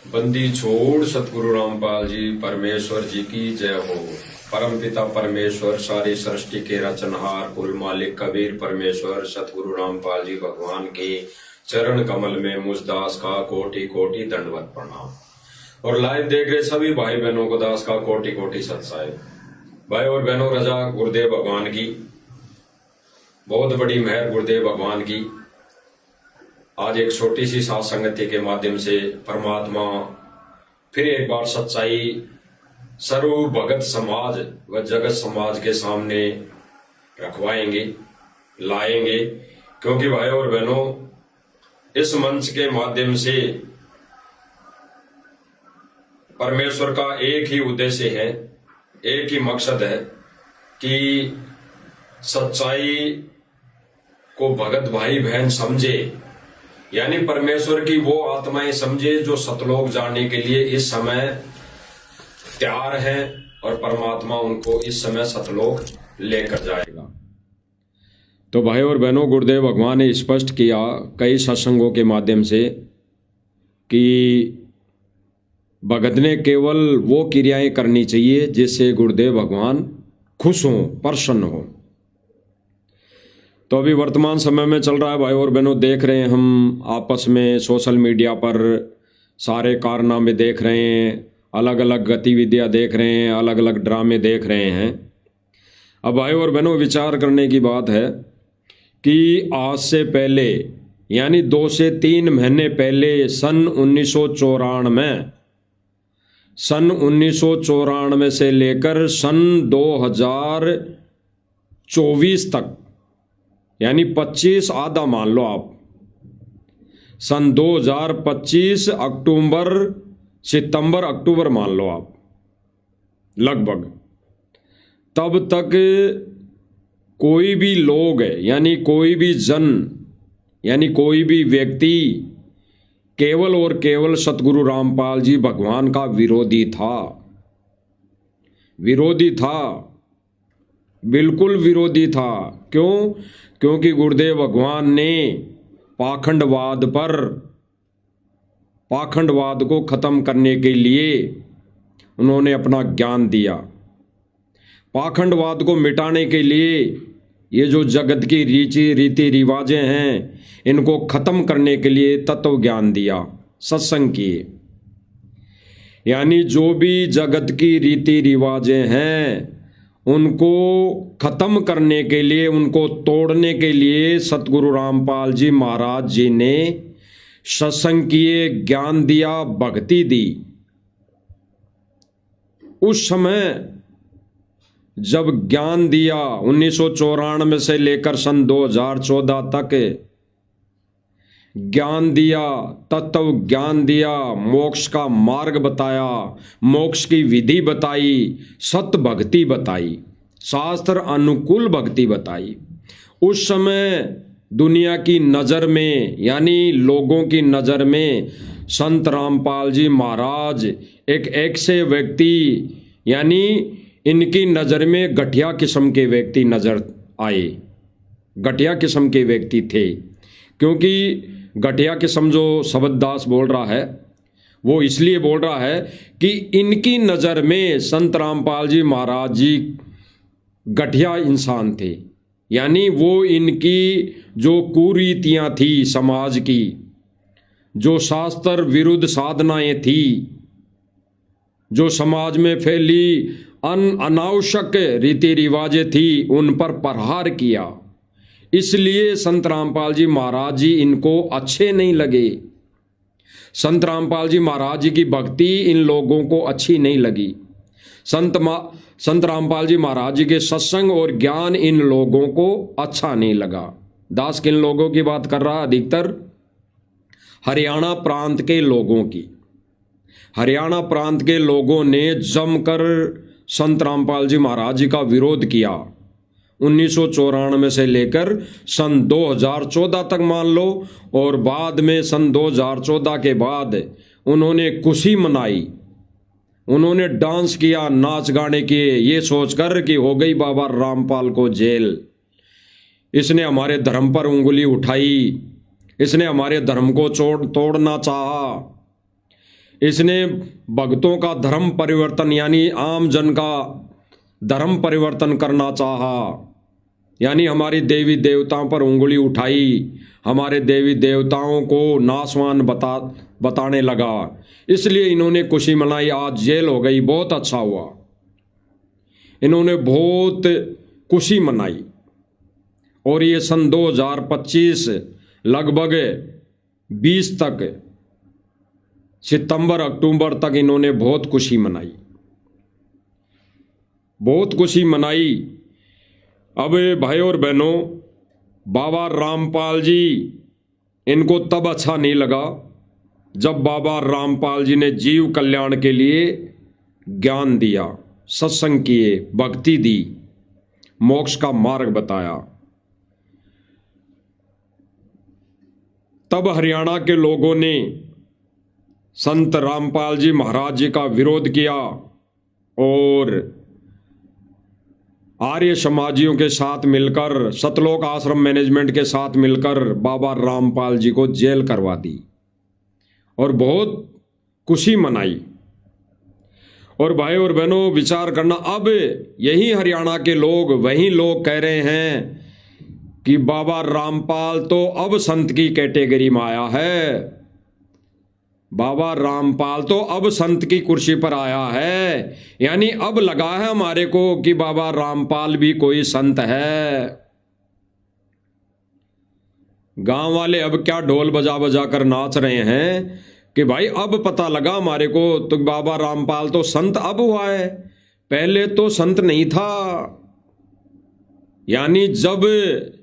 बंदी छोड़ सतगुरु रामपाल जी परमेश्वर जी की जय हो। परमपिता परमेश्वर सारी सृष्टि के रचनहार कुल मालिक कबीर परमेश्वर सतगुरु रामपाल जी भगवान के चरण कमल में मुझदास का कोटि कोटि दंडवत प्रणाम। और लाइव देख रहे सभी भाई बहनों को दास का कोटि कोटि सत साहिब। भाई और बहनों, रजा गुरुदेव भगवान की, बहुत बड़ी मेहर गुरुदेव भगवान की। आज एक छोटी सी साथ संगति के माध्यम से परमात्मा फिर एक बार सच्चाई सर्व भगत समाज व जगत समाज के सामने रखवाएंगे, लाएंगे। क्योंकि भाई और बहनों, इस मंच के माध्यम से परमेश्वर का एक ही उद्देश्य है, एक ही मकसद है कि सच्चाई को भगत भाई बहन समझे, यानी परमेश्वर की वो आत्माएं समझे जो सतलोक जाने के लिए इस समय तैयार है और परमात्मा उनको इस समय सतलोक लेकर जाएगा। तो भाई और बहनों, गुरुदेव भगवान ने स्पष्ट किया कई सत्संगों के माध्यम से कि भगत ने केवल वो क्रियाएं करनी चाहिए जिससे गुरुदेव भगवान खुश हों, प्रसन्न हों। तो अभी वर्तमान समय में चल रहा है भाई और बहनों, देख रहे हैं हम आपस में सोशल मीडिया पर सारे कारनामे देख रहे हैं, अलग अलग गतिविधियां देख रहे हैं, अलग अलग ड्रामे देख रहे हैं। अब भाई और बहनों, विचार करने की बात है कि आज से पहले यानी 2 से 3 महीने पहले सन 1994 से लेकर सन 2024 तक, यानी 25 आधा मान लो आप, सन 2025 सितंबर अक्टूबर मान लो आप, लगभग तब तक कोई भी लोग यानी कोई भी जन यानी कोई भी व्यक्ति केवल और केवल सतगुरु रामपाल जी भगवान का विरोधी था, बिल्कुल विरोधी था। क्यों? क्योंकि गुरुदेव भगवान ने पाखंडवाद को खत्म करने के लिए उन्होंने अपना ज्ञान दिया। पाखंडवाद को मिटाने के लिए ये जो जगत की रीति रिवाजें हैं, इनको खत्म करने के लिए तत्व ज्ञान दिया, सत्संग किए। यानी जो भी जगत की रीति रिवाजें हैं उनको खत्म करने के लिए, उनको तोड़ने के लिए सतगुरु रामपाल जी महाराज जी ने सत्संग किए, ज्ञान दिया, भक्ति दी। उस समय जब ज्ञान दिया 1994 से लेकर सन 2014 तक ज्ञान दिया, तत्व ज्ञान दिया, मोक्ष का मार्ग बताया, मोक्ष की विधि बताई, सत भक्ति बताई, शास्त्र अनुकूल भक्ति बताई। उस समय दुनिया की नज़र में यानी लोगों की नज़र में संत रामपाल जी महाराज एक ऐसे व्यक्ति, यानी इनकी नज़र में घटिया किस्म के व्यक्ति नज़र आए, घटिया किस्म के व्यक्ति थे। क्योंकि घटिया किस्म जो शब्ददास बोल रहा है वो इसलिए बोल रहा है कि इनकी नज़र में संत रामपाल जी महाराज जी घटिया इंसान थे। यानी वो इनकी जो कुरीतियाँ थी समाज की, जो शास्त्र विरुद्ध साधनाएं थी, जो समाज में फैली अनावश्यक रीति रिवाजें थी, उन पर प्रहार किया। इसलिए संत रामपाल जी महाराज जी इनको अच्छे नहीं लगे। संत रामपाल जी महाराज जी की भक्ति इन लोगों को अच्छी नहीं लगी। संत रामपाल जी महाराज जी के सत्संग और ज्ञान इन लोगों को अच्छा नहीं लगा। दास किन लोगों की बात कर रहा? अधिकतर हरियाणा प्रांत के लोगों की। हरियाणा प्रांत के लोगों ने जमकर संत रामपाल जी महाराज जी का विरोध किया 1994 से लेकर सन 2014 तक मान लो। और बाद में सन 2014 के बाद उन्होंने खुशी मनाई, उन्होंने डांस किया, नाच गाने किए, ये सोचकर कि हो गई बाबा रामपाल को जेल, इसने हमारे धर्म पर उंगली उठाई, इसने हमारे धर्म को तोड़ना चाहा, इसने भक्तों का धर्म परिवर्तन यानी आम जन का धर्म परिवर्तन करना चाहा, यानी हमारी देवी देवताओं पर उंगली उठाई, हमारे देवी देवताओं को नासवान बताने लगा। इसलिए इन्होंने खुशी मनाई। आज जेल हो गई, बहुत अच्छा हुआ, इन्होंने बहुत खुशी मनाई। और ये सन 2025 लगभग 20 तक, सितंबर अक्टूबर तक इन्होंने बहुत खुशी मनाई, बहुत खुशी मनाई। अब भाई और बहनों, बाबा रामपाल जी, इनको तब अच्छा नहीं लगा जब बाबा रामपाल जी ने जीव कल्याण के लिए ज्ञान दिया, सत्संग किए, भक्ति दी, मोक्ष का मार्ग बताया। तब हरियाणा के लोगों ने संत रामपाल जी महाराज जी का विरोध किया और आर्य समाजियों के साथ मिलकर, सतलोक आश्रम मैनेजमेंट के साथ मिलकर बाबा रामपाल जी को जेल करवा दी और बहुत खुशी मनाई। और भाई और बहनों, विचार करना, अब यही हरियाणा के लोग, वही लोग कह रहे हैं कि बाबा रामपाल तो अब संत की कैटेगरी में आया है, बाबा रामपाल तो अब संत की कुर्सी पर आया है, यानी अब लगा है हमारे को कि बाबा रामपाल भी कोई संत है। गांव वाले अब क्या ढोल बजा बजा कर नाच रहे हैं कि भाई अब पता लगा हमारे को तो बाबा रामपाल तो संत अब हुआ है, पहले तो संत नहीं था। यानी जब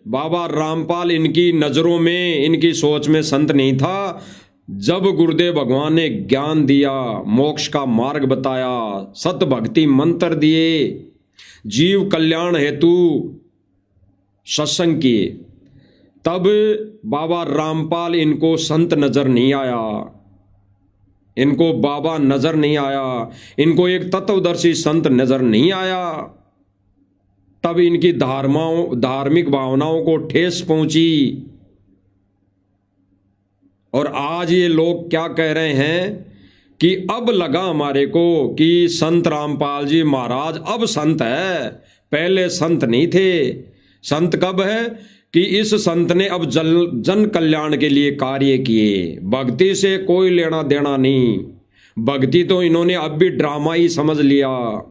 बाबा रामपाल इनकी नजरों में, इनकी सोच में संत नहीं था, जब गुरुदेव भगवान ने ज्ञान दिया, मोक्ष का मार्ग बताया, सत भक्ति मंत्र दिए, जीव कल्याण हेतु सत्संग किए, तब बाबा रामपाल इनको संत नजर नहीं आया, इनको बाबा नजर नहीं आया, इनको एक तत्वदर्शी संत नजर नहीं आया। तब इनकी धार्मिक भावनाओं को ठेस पहुंची। और आज ये लोग क्या कह रहे हैं कि अब लगा हमारे को कि संत रामपाल जी महाराज अब संत है, पहले संत नहीं थे। संत कब है कि इस संत ने अब जन कल्याण के लिए कार्य किए, भक्ति से कोई लेना देना नहीं। भक्ति तो इन्होंने अब भी ड्रामा ही समझ लिया,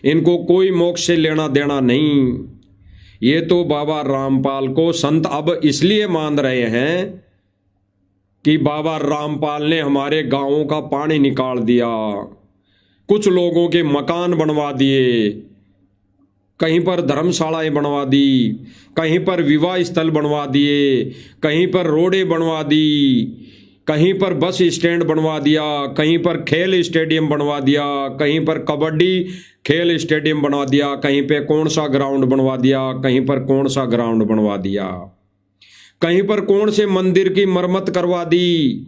इनको कोई मोक्ष से लेना देना नहीं। ये तो बाबा रामपाल को संत अब इसलिए मान रहे हैं कि बाबा रामपाल ने हमारे गांवों का पानी निकाल दिया, कुछ लोगों के मकान बनवा दिए, कहीं पर धर्मशालाएं बनवा दी, कहीं पर विवाह स्थल बनवा दिए, कहीं पर रोडें बनवा दी, कहीं पर बस स्टैंड बनवा दिया, कहीं पर खेल स्टेडियम बनवा दिया, कहीं पर कबड्डी खेल स्टेडियम बनवा दिया, कहीं पे कौन सा ग्राउंड बनवा दिया, कहीं पर कौन सा ग्राउंड बनवा दिया, कहीं पर कौन से मंदिर की मरम्मत करवा दी।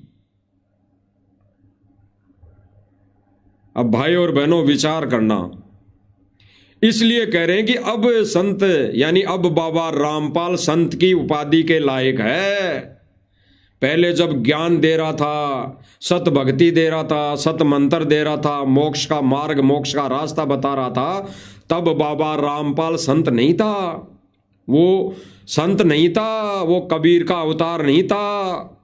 अब भाई और बहनों विचार करना, इसलिए कह रहे हैं कि अब संत यानी अब बाबा रामपाल संत की उपाधि के लायक है। पहले जब ज्ञान दे रहा था, सत भक्ति दे रहा था, सत मंत्र दे रहा था, मोक्ष का मार्ग, मोक्ष का रास्ता बता रहा था, तब बाबा रामपाल संत नहीं था, वो संत नहीं था, वो कबीर का अवतार नहीं था।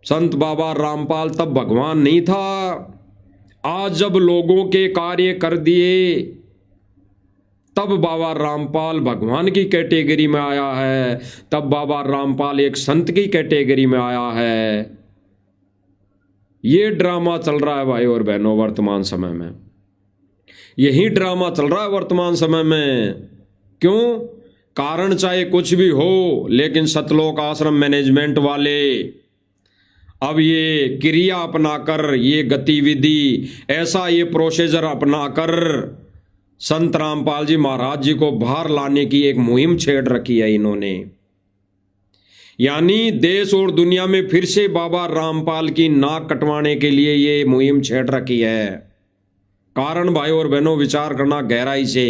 संत बाबा रामपाल तब भगवान नहीं था। आज जब लोगों के कार्य कर दिए, तब बाबा रामपाल भगवान की कैटेगरी में आया है, तब बाबा रामपाल एक संत की कैटेगरी में आया है। ये ड्रामा चल रहा है भाई और बहनों वर्तमान समय में, यही ड्रामा चल रहा है वर्तमान समय में। क्यों? कारण चाहे कुछ भी हो, लेकिन सतलोक आश्रम मैनेजमेंट वाले अब ये क्रिया अपनाकर, ये गतिविधि, ऐसा ये प्रोसीजर अपनाकर संत रामपाल जी महाराज जी को बाहर लाने की एक मुहिम छेड़ रखी है इन्होंने। यानी देश और दुनिया में फिर से बाबा रामपाल की नाक कटवाने के लिए ये मुहिम छेड़ रखी है। कारण भाई और बहनों विचार करना गहराई से।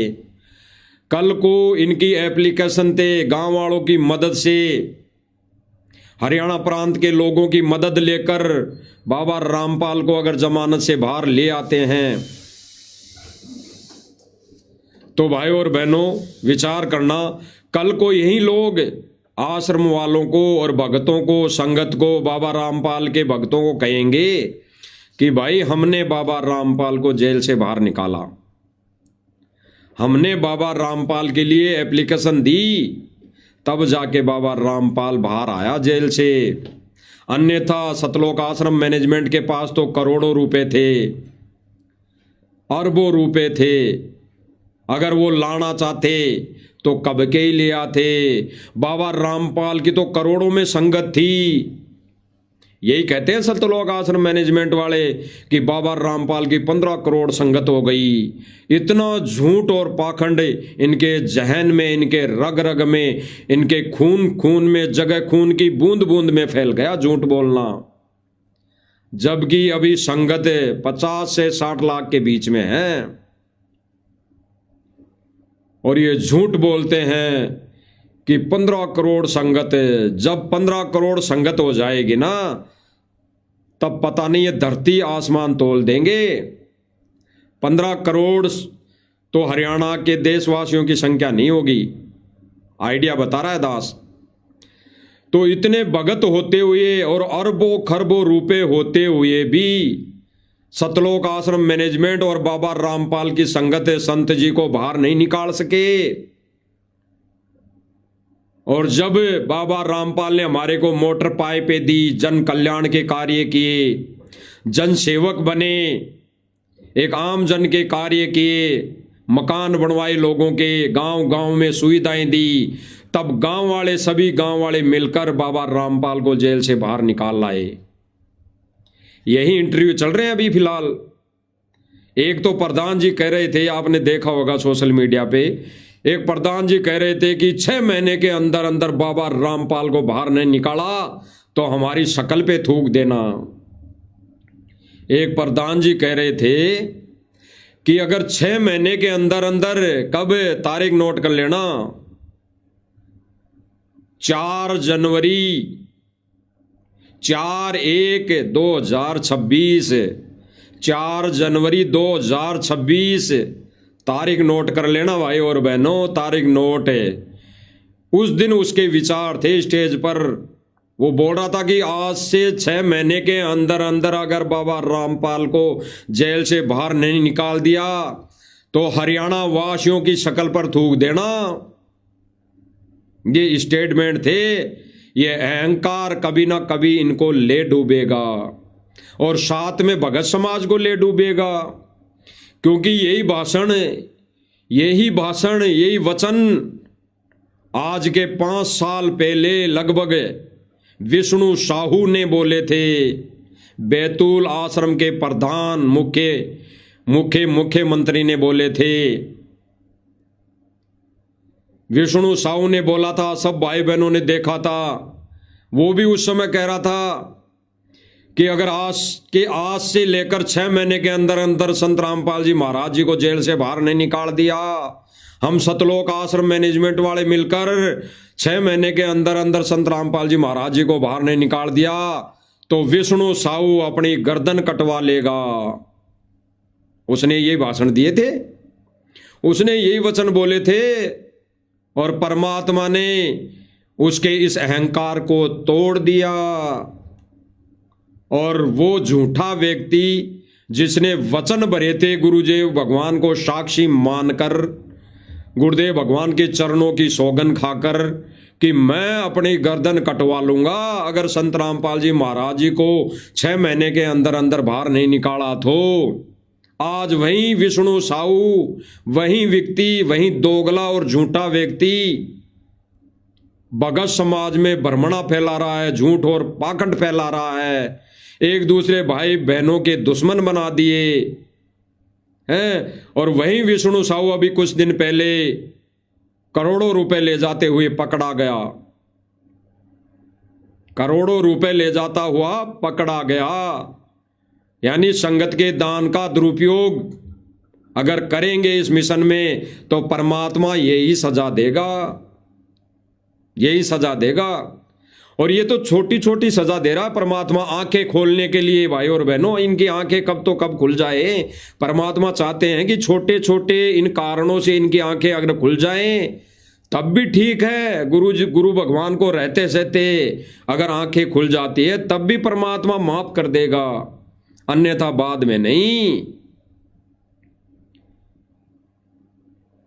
कल को इनकी एप्लीकेशन थे, गांव वालों की मदद से हरियाणा प्रांत के लोगों की मदद लेकर बाबा रामपाल को अगर जमानत से बाहर ले आते हैं तो भाई और बहनों विचार करना, कल को यही लोग आश्रम वालों को और भक्तों को, संगत को, बाबा रामपाल के भक्तों को कहेंगे कि भाई हमने बाबा रामपाल को जेल से बाहर निकाला, हमने बाबा रामपाल के लिए एप्लीकेशन दी, तब जाके बाबा रामपाल बाहर आया जेल से। अन्यथा सतलोक आश्रम मैनेजमेंट के पास तो करोड़ों रुपए थे, अरबों रुपए थे, अगर वो लाना चाहते तो कब के ही ले आते। बाबा रामपाल की तो करोड़ों में संगत थी। यही कहते हैं सतलोक आश्रम मैनेजमेंट वाले कि बाबा रामपाल की 15 करोड़ संगत हो गई। इतना झूठ और पाखंड इनके जहन में, इनके रग रग में, इनके खून खून में, जगह खून की बूंद बूंद में फैल गया झूठ बोलना। जबकि अभी संगत 50 से 60 लाख के बीच में है और ये झूठ बोलते हैं कि 15 करोड़ संगत। जब 15 करोड़ संगत हो जाएगी ना, तब पता नहीं ये धरती आसमान तोल देंगे। 15 करोड़ तो हरियाणा के देशवासियों की संख्या नहीं होगी, आइडिया बता रहा है दास। तो इतने भगत होते हुए और अरबों खरबों रुपए होते हुए भी सतलोक आश्रम मैनेजमेंट और बाबा रामपाल की संगत संत जी को बाहर नहीं निकाल सके। और जब बाबा रामपाल ने हमारे को मोटर पाइपें दी, जन कल्याण के कार्य किए, जन सेवक बने, एक आम जन के कार्य किए, मकान बनवाए लोगों के, गांव गांव में सुविधाएं दी, तब गांव वाले, सभी गांव वाले मिलकर बाबा रामपाल को जेल से बाहर निकाल लाए। यही इंटरव्यू चल रहे हैं अभी फिलहाल। एक तो प्रधान जी कह रहे थे, आपने देखा होगा सोशल मीडिया पे, एक प्रधान जी कह रहे थे कि 6 महीने के अंदर अंदर बाबा रामपाल को बाहर नहीं निकाला तो हमारी शक्ल पे थूक देना। एक प्रधान जी कह रहे थे कि अगर 6 महीने के अंदर अंदर, कब तारीख नोट कर लेना, 4 जनवरी 4/1/2026, 4 जनवरी 2026 तारीख नोट कर लेना भाई और बहनों, तारीख नोट है। उस दिन उसके विचार थे स्टेज पर, वो बोल रहा था कि आज से 6 महीने के अंदर अंदर अगर बाबा रामपाल को जेल से बाहर नहीं निकाल दिया तो हरियाणा वासियों की शक्ल पर थूक देना। ये स्टेटमेंट थे। ये अहंकार कभी ना कभी इनको ले डूबेगा और साथ में भगत समाज को ले डूबेगा, क्योंकि यही भाषण, यही वचन आज के 5 साल पहले लगभग विष्णु साहू ने बोले थे। बैतूल आश्रम के प्रधान मुख्यमंत्री ने बोले थे। विष्णु साहू ने बोला था, सब भाई बहनों ने देखा था। वो भी उस समय कह रहा था कि अगर आज से लेकर 6 महीने के अंदर अंदर संत रामपाल जी महाराज जी को जेल से बाहर नहीं निकाल दिया, हम सतलोक आश्रम मैनेजमेंट वाले मिलकर 6 महीने के अंदर अंदर संत रामपाल जी महाराज जी को बाहर नहीं निकाल दिया तो विष्णु साहू अपनी गर्दन कटवा लेगा। उसने यही भाषण दिए थे, उसने यही वचन बोले थे और परमात्मा ने उसके इस अहंकार को तोड़ दिया। और वो झूठा व्यक्ति जिसने वचन भरे थे गुरुदेव भगवान को साक्षी मानकर, गुरुदेव भगवान के चरणों की सौगंध खाकर कि मैं अपनी गर्दन कटवा लूंगा अगर संत रामपाल जी महाराज जी को 6 महीने के अंदर अंदर बाहर नहीं निकाला तो आज वही विष्णु साहू, वही व्यक्ति, वही दोगला और झूठा व्यक्ति भगत समाज में भ्रमणा फैला रहा है, झूठ और पाखंड फैला रहा है, एक दूसरे भाई बहनों के दुश्मन बना दिए हैं। और वही विष्णु साहू अभी कुछ दिन पहले करोड़ों रुपए ले जाते हुए पकड़ा गया, करोड़ों रुपए ले जाता हुआ पकड़ा गया। यानी संगत के दान का दुरुपयोग अगर करेंगे इस मिशन में तो परमात्मा यही सजा देगा, यही सजा देगा। और ये तो छोटी छोटी सजा दे रहा परमात्मा आंखें खोलने के लिए। भाई और बहनों, इनकी आंखें कब तो कब खुल जाए। परमात्मा चाहते हैं कि छोटे छोटे इन कारणों से इनकी आंखें अगर खुल जाएं तब भी ठीक है। गुरु भगवान को रहते सहते अगर आंखें खुल जाती है तब भी परमात्मा माफ कर देगा, अन्यथा बाद में नहीं।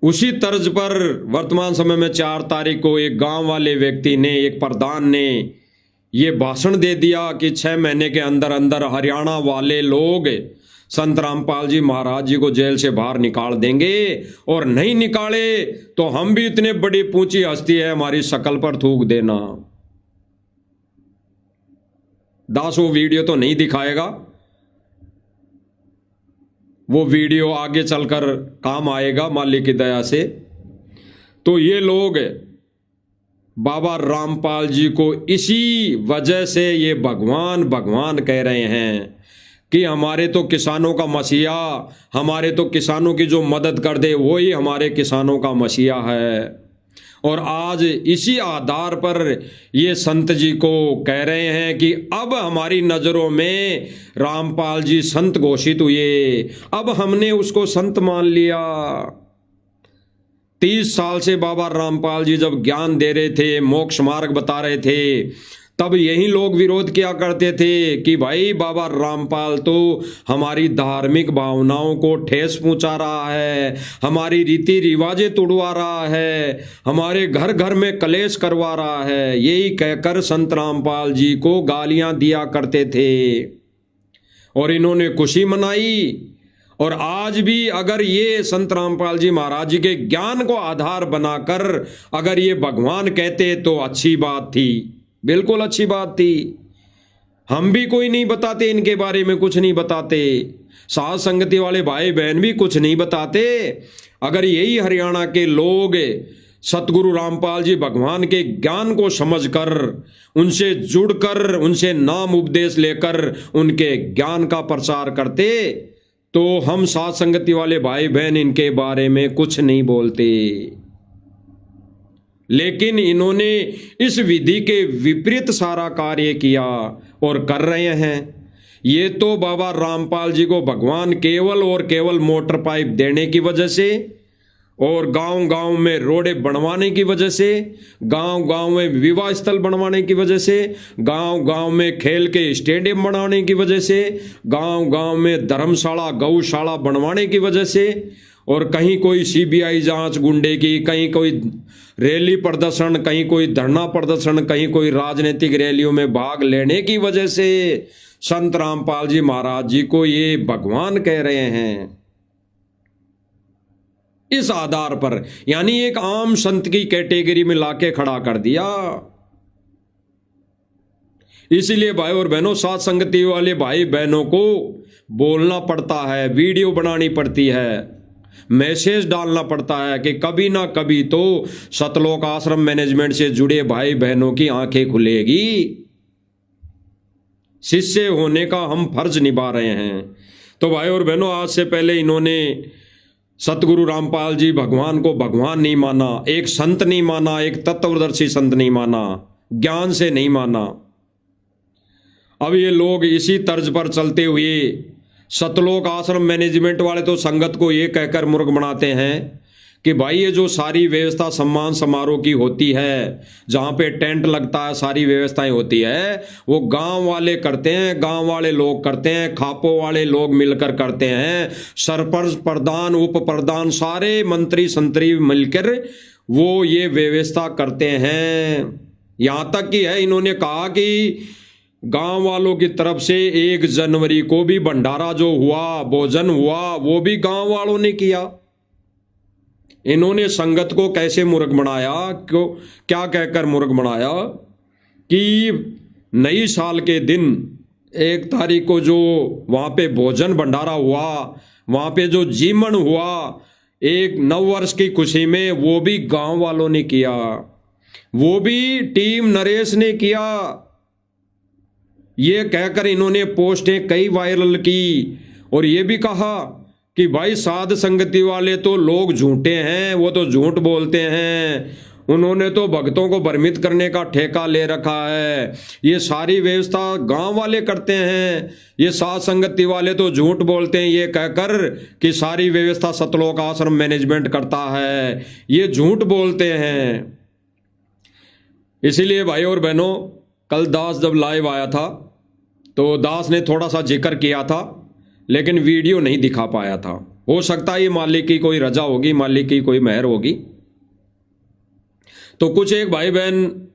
उसी तर्ज पर वर्तमान समय में 4 तारीख को एक गांव वाले व्यक्ति ने, एक प्रधान ने ये भाषण दे दिया कि 6 महीने के अंदर अंदर हरियाणा वाले लोग संत रामपाल जी महाराज जी को जेल से बाहर निकाल देंगे, और नहीं निकाले तो हम भी इतने बड़ी पूंची हस्ती है हमारी शकल पर थूक देना। दास वो वीडियो तो नहीं दिखाएगा, वो वीडियो आगे चलकर काम आएगा मालिक की दया से। तो ये लोग बाबा रामपाल जी को इसी वजह से ये भगवान भगवान कह रहे हैं कि हमारे तो किसानों का मसीहा, हमारे तो किसानों की जो मदद कर दे वही हमारे किसानों का मसीहा है। और आज इसी आधार पर ये संत जी को कह रहे हैं कि अब हमारी नज़रों में रामपाल जी संत घोषित हुए, अब हमने उसको संत मान लिया। 30 साल से बाबा रामपाल जी जब ज्ञान दे रहे थे, मोक्ष मार्ग बता रहे थे, तब यही लोग विरोध किया करते थे कि भाई बाबा रामपाल तो हमारी धार्मिक भावनाओं को ठेस पहुंचा रहा है, हमारी रीति रिवाजें तोड़वा रहा है, हमारे घर घर में कलेश करवा रहा है। यही कहकर संत रामपाल जी को गालियां दिया करते थे और इन्होंने खुशी मनाई। और आज भी अगर ये संत रामपाल जी महाराज जी के ज्ञान को आधार बनाकर अगर ये भगवान कहते तो अच्छी बात थी, बिल्कुल अच्छी बात थी। हम भी कोई नहीं बताते, इनके बारे में कुछ नहीं बताते, साध संगति वाले भाई बहन भी कुछ नहीं बताते। अगर यही हरियाणा के लोग सतगुरु रामपाल जी भगवान के ज्ञान को समझकर, उनसे जुड़कर, उनसे नाम उपदेश लेकर उनके ज्ञान का प्रचार करते तो हम साध संगति वाले भाई बहन इनके बारे में कुछ नहीं बोलते। लेकिन इन्होंने इस विधि के विपरीत सारा कार्य किया और कर रहे हैं। ये तो बाबा रामपाल जी को भगवान केवल और केवल मोटर पाइप देने की वजह से, और गांव गांव में रोडें बनवाने की वजह से, गांव गांव में विवाह स्थल बनवाने की वजह से, गांव गांव में खेल के स्टेडियम बनाने की वजह से, गांव गांव में धर्मशाला गौशाला बनवाने की वजह से, और कहीं कोई सीबीआई जांच गुंडे की, कहीं कोई रैली प्रदर्शन, कहीं कोई धरना प्रदर्शन, कहीं कोई राजनीतिक रैलियों में भाग लेने की वजह से संत रामपाल जी महाराज जी को ये भगवान कह रहे हैं। इस आधार पर यानी एक आम संत की कैटेगरी में लाके खड़ा कर दिया। इसलिए भाई और बहनों, साथ संगति वाले भाई बहनों को बोलना पड़ता है, वीडियो बनानी पड़ती है, मैसेज डालना पड़ता है कि कभी ना कभी तो सतलोक आश्रम मैनेजमेंट से जुड़े भाई बहनों की आंखें खुलेगी। शिष्य होने का हम फर्ज निभा रहे हैं। तो भाई और बहनों, आज से पहले इन्होंने सतगुरु रामपाल जी भगवान को भगवान नहीं माना, एक संत नहीं माना, एक तत्वदर्शी संत नहीं माना, ज्ञान से नहीं माना। अब ये लोग इसी तर्ज पर चलते हुए सतलोक आश्रम मैनेजमेंट वाले तो संगत को ये कहकर मूर्ख बनाते हैं कि भाई ये जो सारी व्यवस्था सम्मान समारोह की होती है, जहाँ पे टेंट लगता है, सारी व्यवस्थाएं होती है, वो गांव वाले करते हैं, गांव वाले लोग करते हैं, खापों वाले लोग मिलकर करते हैं, सरपंच प्रधान उप प्रधान सारे मंत्री संतरी मिलकर वो ये व्यवस्था करते हैं। यहाँ तक कि है इन्होंने कहा कि गांव वालों की तरफ से 1 जनवरी को भी भंडारा जो हुआ, भोजन हुआ, वो भी गांव वालों ने किया। इन्होंने संगत को कैसे मूर्ख बनाया, क्यों, क्या कहकर मूर्ख बनाया कि नई साल के दिन 1 तारीख को जो वहाँ पे भोजन भंडारा हुआ, वहाँ पे जो जीवन हुआ एक नववर्ष की खुशी में, वो भी गांव वालों ने किया, वो भी टीम नरेश ने किया। ये कहकर इन्होंने पोस्टें कई वायरल की और ये भी कहा कि भाई साध संगति वाले तो लोग झूठे हैं, वो तो झूठ बोलते हैं, उन्होंने तो भक्तों को भ्रमित करने का ठेका ले रखा है। ये सारी व्यवस्था गांव वाले करते हैं। ये साध संगति वाले तो झूठ बोलते हैं ये कहकर कि सारी व्यवस्था सतलोक आश्रम मैनेजमेंट करता है। ये झूठ बोलते हैं। इसीलिए भाई और बहनों, कल दास जब लाइव आया था तो दास ने थोड़ा सा जिक्र किया था, लेकिन वीडियो नहीं दिखा पाया था। हो सकता है ये मालिक की कोई रजा होगी, मालिक की कोई मेहर होगी। तो कुछ एक भाई बहन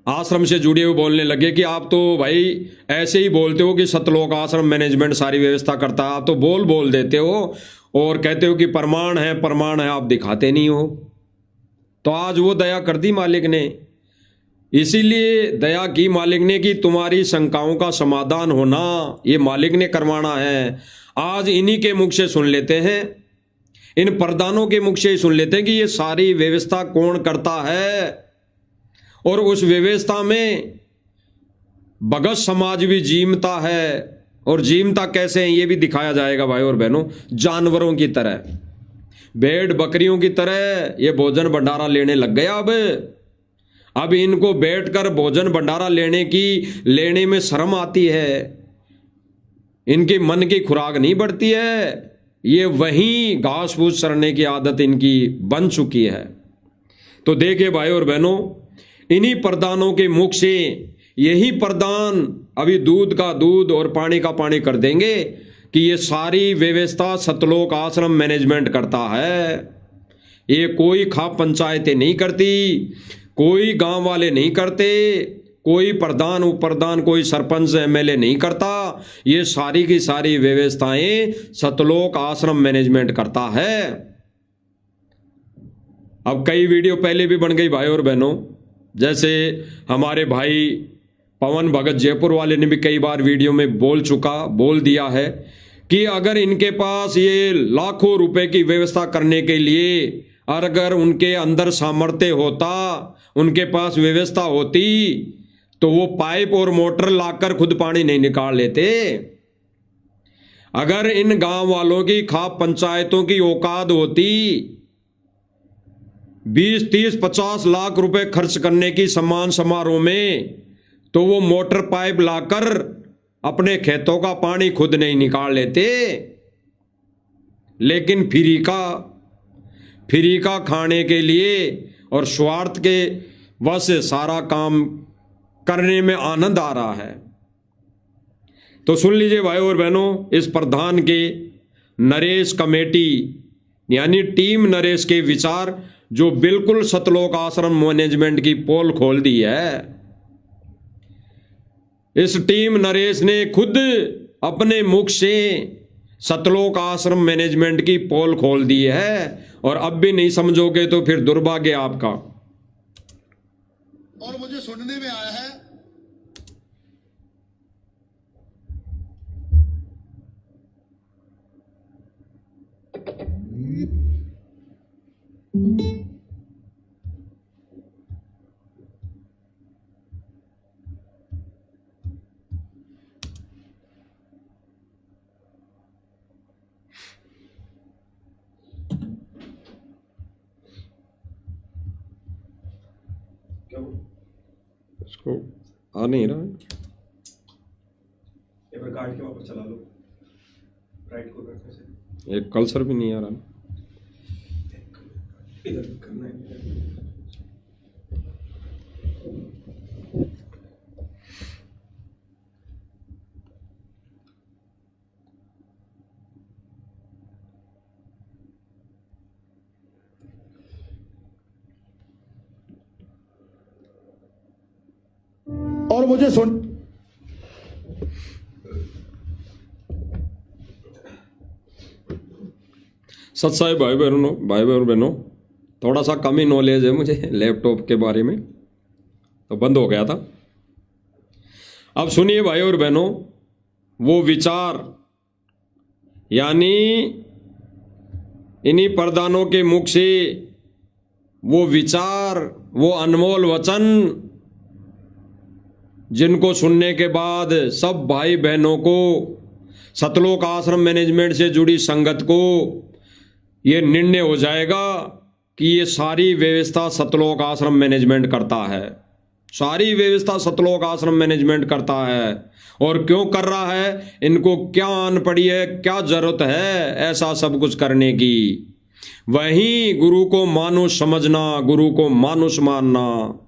आश्रम से जुड़े हुए बोलने लगे कि आप तो भाई ऐसे ही बोलते हो कि सतलोक आश्रम मैनेजमेंट सारी व्यवस्था करता है, आप तो बोल देते हो और कहते हो कि प्रमाण है, आप दिखाते नहीं हो। तो आज वो दया कर दी मालिक ने। इसीलिए दया की मालिक ने कि तुम्हारी शंकाओं का समाधान होना ये मालिक ने करवाना है। आज इन्हीं के मुख से सुन लेते हैं, इन प्रधानों के मुख से ही सुन लेते हैं कि ये सारी व्यवस्था कौन करता है, और उस व्यवस्था में भगत समाज भी जीमता है। और जीमता कैसे है ये भी दिखाया जाएगा भाई और बहनों। जानवरों की तरह, भेड़ बकरियों की तरह ये भोजन भंडारा लेने लग गया। अब इनको बैठकर भोजन भंडारा लेने में शर्म आती है। इनके मन की खुराक नहीं बढ़ती है। ये वहीं घास फूस चरने की आदत इनकी बन चुकी है। तो देखिए भाई और बहनों, इन्हीं प्रधानों के मुख से यही प्रधान अभी दूध का दूध और पानी का पानी कर देंगे कि ये सारी व्यवस्था सतलोक आश्रम मैनेजमेंट करता है। ये कोई खाप पंचायतें नहीं करती, कोई गांव वाले नहीं करते, कोई प्रधान उपप्रधान कोई सरपंच एमएलए नहीं करता। ये सारी की सारी व्यवस्थाएं सतलोक आश्रम मैनेजमेंट करता है। अब कई वीडियो पहले भी बन गई भाई और बहनों, जैसे हमारे भाई पवन भगत जयपुर वाले ने भी कई बार वीडियो में बोल दिया है कि अगर इनके पास ये लाखों रुपए की व्यवस्था करने के लिए, और अगर उनके अंदर सामर्थ्य होता, उनके पास व्यवस्था होती, तो वो पाइप और मोटर लाकर खुद पानी नहीं निकाल लेते। अगर इन गांव वालों की खाप पंचायतों की औकात होती 20, 30, 50 लाख रुपए खर्च करने की सम्मान समारोह में, तो वो मोटर पाइप लाकर अपने खेतों का पानी खुद नहीं निकाल लेते। लेकिन फ्री का खाने के लिए और स्वार्थ के वश सारा काम करने में आनंद आ रहा है। तो सुन लीजिए भाई और बहनों, इस प्रधान के नरेश कमेटी यानी टीम नरेश के विचार जो बिल्कुल सतलोक आश्रम मैनेजमेंट की पोल खोल दी है। इस टीम नरेश ने खुद अपने मुख से सतलोक आश्रम मैनेजमेंट की पोल खोल दी है, और अब भी नहीं समझोगे तो फिर दुर्भाग्य आपका। और मुझे सुनने में आया है इसको आ नहीं रहा है, काट के वापस चला लो, राइट को करने से एक कल्सर भी नहीं आ रहा। इधर करना है। और मुझे सुन सत्साई भाई बहनों, थोड़ा सा कम ही नॉलेज है मुझे लैपटॉप के बारे में, तो बंद हो गया था। अब सुनिए भाई और बहनों, वो विचार यानी इन्हीं प्रधानों के मुख से वो विचार, वो अनमोल वचन, जिनको सुनने के बाद सब भाई बहनों को, सतलोक आश्रम मैनेजमेंट से जुड़ी संगत को ये निर्णय हो जाएगा कि ये सारी व्यवस्था सतलोक आश्रम मैनेजमेंट करता है, सारी व्यवस्था सतलोक आश्रम मैनेजमेंट करता है। और क्यों कर रहा है? इनको क्या आन पड़ी है, क्या जरूरत है ऐसा सब कुछ करने की? वहीं गुरु को मानुष समझना, गुरु को मानुष मानना।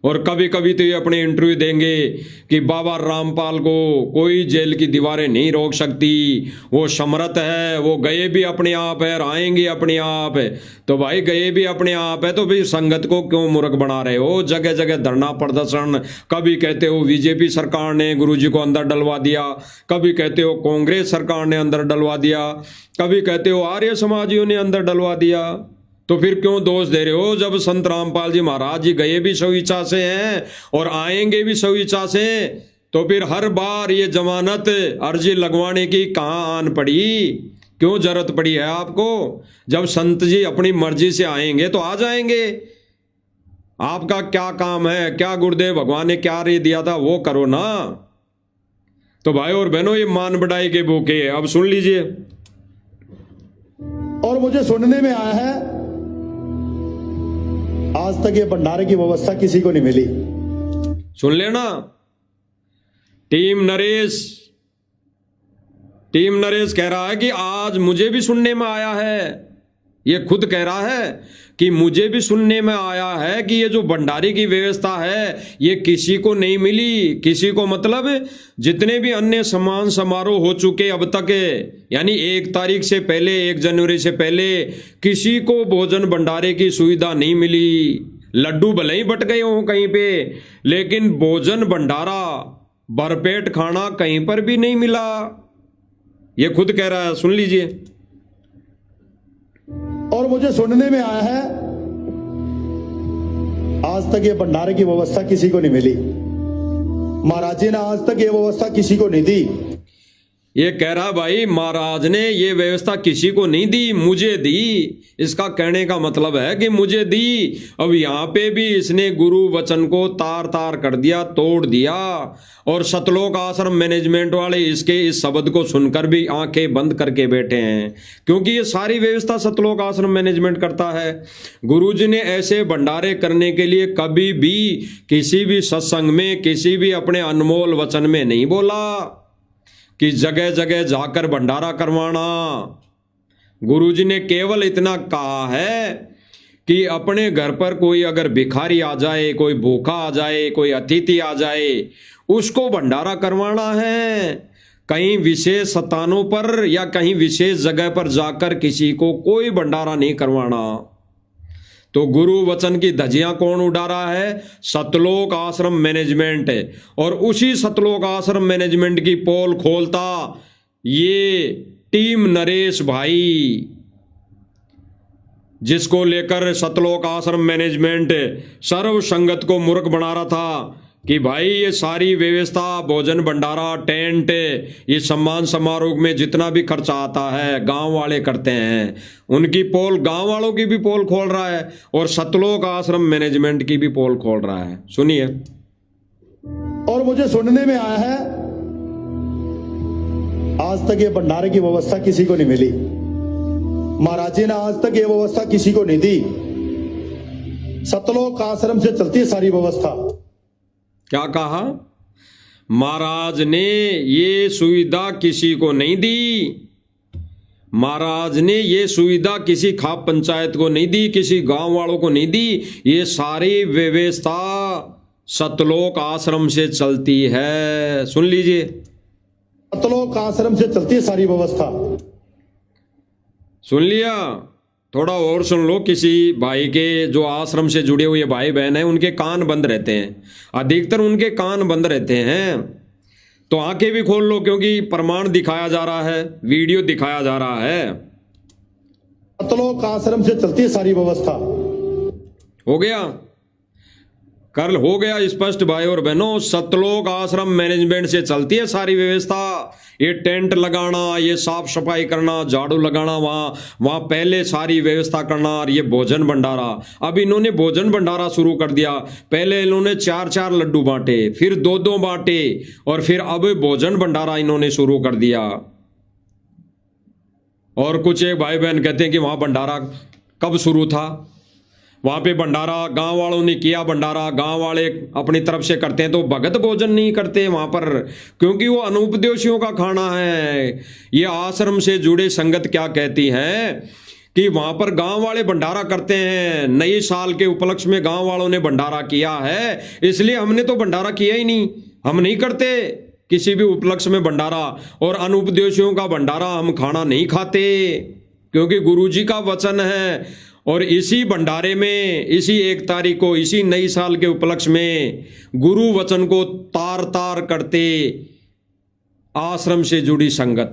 और कभी कभी तो ये अपने इंटरव्यू देंगे कि बाबा रामपाल को कोई जेल की दीवारें नहीं रोक सकती, वो समर्थ है, वो गए भी अपने आप है और आएंगे अपने आप है। तो भाई गए भी अपने आप है तो फिर संगत को क्यों मूर्ख बना रहे हो? जगह जगह धरना प्रदर्शन, कभी कहते हो बीजेपी सरकार ने गुरुजी को अंदर डलवा दिया, कभी कहते हो कांग्रेस सरकार ने अंदर डलवा दिया, कभी कहते हो आर्य समाजियों ने अंदर डलवा दिया। तो फिर क्यों दोष दे रहे हो? जब संत रामपाल जी महाराज जी गए भी स्व इच्छा से हैं और आएंगे भी स्व इच्छा से, तो फिर हर बार ये जमानत अर्जी लगवाने की कहाँ आन पड़ी? क्यों जरूरत पड़ी है आपको? जब संत जी अपनी मर्जी से आएंगे तो आ जाएंगे। आपका क्या काम है? क्या गुरुदेव भगवान ने क्या रे दिया था वो करो ना। तो भाई और बहनों, ये मान बढ़ाई के भूखे, अब सुन लीजिए। और मुझे सुनने में आया है आज तक ये भंडारे की व्यवस्था किसी को नहीं मिली। सुन लेना, टीम नरेश कह रहा है कि आज मुझे भी सुनने में आया है, ये खुद कह रहा है कि मुझे भी सुनने में आया है कि ये जो भंडारे की व्यवस्था है ये किसी को नहीं मिली। किसी को मतलब जितने भी अन्य सम्मान समारोह हो चुके अब तक, यानी 1 तारीख से पहले, 1 जनवरी से पहले किसी को भोजन भंडारे की सुविधा नहीं मिली। लड्डू भले ही बट गए हों कहीं पे, लेकिन भोजन भंडारा, भरपेट खाना कहीं पर भी नहीं मिला। ये खुद कह रहा है, सुन लीजिए। और मुझे सुनने में आया है आज तक ये भंडारे की व्यवस्था किसी को नहीं मिली। महाराज जी ने आज तक ये व्यवस्था किसी को नहीं दी। ये कह रहा भाई महाराज ने ये व्यवस्था किसी को नहीं दी, मुझे दी। इसका कहने का मतलब है कि मुझे दी। अब यहां पे भी इसने गुरु वचन को तार तार कर दिया, तोड़ दिया। और सतलोक आश्रम मैनेजमेंट वाले इसके इस शब्द को सुनकर भी आंखें बंद करके बैठे हैं, क्योंकि ये सारी व्यवस्था सतलोक आश्रम मैनेजमेंट करता है। गुरुजी ने ऐसे भंडारे करने के लिए कभी भी किसी भी सत्संग में, किसी भी अपने अनमोल वचन में नहीं बोला कि जगह जगह जाकर भंडारा करवाना। गुरुजी ने केवल इतना कहा है कि अपने घर पर कोई अगर भिखारी आ जाए, कोई भूखा आ जाए, कोई अतिथि आ जाए, उसको भंडारा करवाना है। कहीं विशेष स्थानों पर या कहीं विशेष जगह पर जाकर किसी को कोई भंडारा नहीं करवाना। तो गुरु वचन की धज्जियां कौन उड़ा रहा है? सतलोक आश्रम मैनेजमेंट। और उसी सतलोक आश्रम मैनेजमेंट की पोल खोलता ये टीम नरेश भाई, जिसको लेकर सतलोक आश्रम मैनेजमेंट सर्व संगत को मूर्ख बना रहा था कि भाई ये सारी व्यवस्था, भोजन भंडारा, टेंट, ये सम्मान समारोह में जितना भी खर्चा आता है गांव वाले करते हैं। उनकी पोल, गांव वालों की भी पोल खोल रहा है और सतलोक आश्रम मैनेजमेंट की भी पोल खोल रहा है। सुनिए। और मुझे सुनने में आया है आज तक ये भंडारे की व्यवस्था किसी को नहीं मिली। महाराज जी ने आज तक ये व्यवस्था किसी को नहीं दी। सतलोक आश्रम से चलती है सारी व्यवस्था। क्या कहा? महाराज ने ये सुविधा किसी को नहीं दी। महाराज ने ये सुविधा किसी खाप पंचायत को नहीं दी, किसी गांव वालों को नहीं दी। ये सारी व्यवस्था सतलोक आश्रम से चलती है। सुन लीजिए। सतलोक आश्रम से चलती है सारी व्यवस्था। सुन लिया? थोड़ा और सुन लो। किसी भाई के जो आश्रम से जुड़े हुए भाई बहन हैं उनके कान बंद रहते हैं, अधिकतर उनके कान बंद रहते हैं। तो आंखें भी खोल लो, क्योंकि प्रमाण दिखाया जा रहा है, वीडियो दिखाया जा रहा है। सतलोक आश्रम से चलती है सारी व्यवस्था। हो गया? कल हो गया स्पष्ट भाई और बहनों। सतलोक आश्रम मैनेजमेंट से चलती है सारी व्यवस्था। ये टेंट लगाना, ये साफ सफाई करना, झाड़ू लगाना, वहां पहले सारी व्यवस्था करना, और ये भोजन भंडारा। अब इन्होंने भोजन भंडारा शुरू कर दिया। पहले इन्होंने 4-4 लड्डू बांटे, फिर 2-2 बांटे, और फिर अब भोजन भंडारा इन्होंने शुरू कर दिया। और कुछ एक भाई बहन कहते हैं कि वहां भंडारा कब शुरू था? वहाँ पे भंडारा गांव वालों ने किया, भंडारा गांव वाले अपनी तरफ से करते हैं, तो भगत भोजन नहीं करते वहाँ पर, क्योंकि वो अनुपदेशियों का खाना है। ये आश्रम से जुड़े संगत क्या कहती है कि वहाँ पर गांव वाले भंडारा करते हैं, नए साल के उपलक्ष्य में गांव वालों ने भंडारा किया है, इसलिए हमने तो भंडारा किया ही नहीं, हम नहीं करते किसी भी उपलक्ष्य में भंडारा, और अनुपदेशियों का भंडारा हम खाना नहीं खाते, क्योंकि गुरुजी का वचन है। और इसी भंडारे में, इसी 1 तारीख को, इसी नई साल के उपलक्ष्य में गुरु वचन को तार तार करते आश्रम से जुड़ी संगत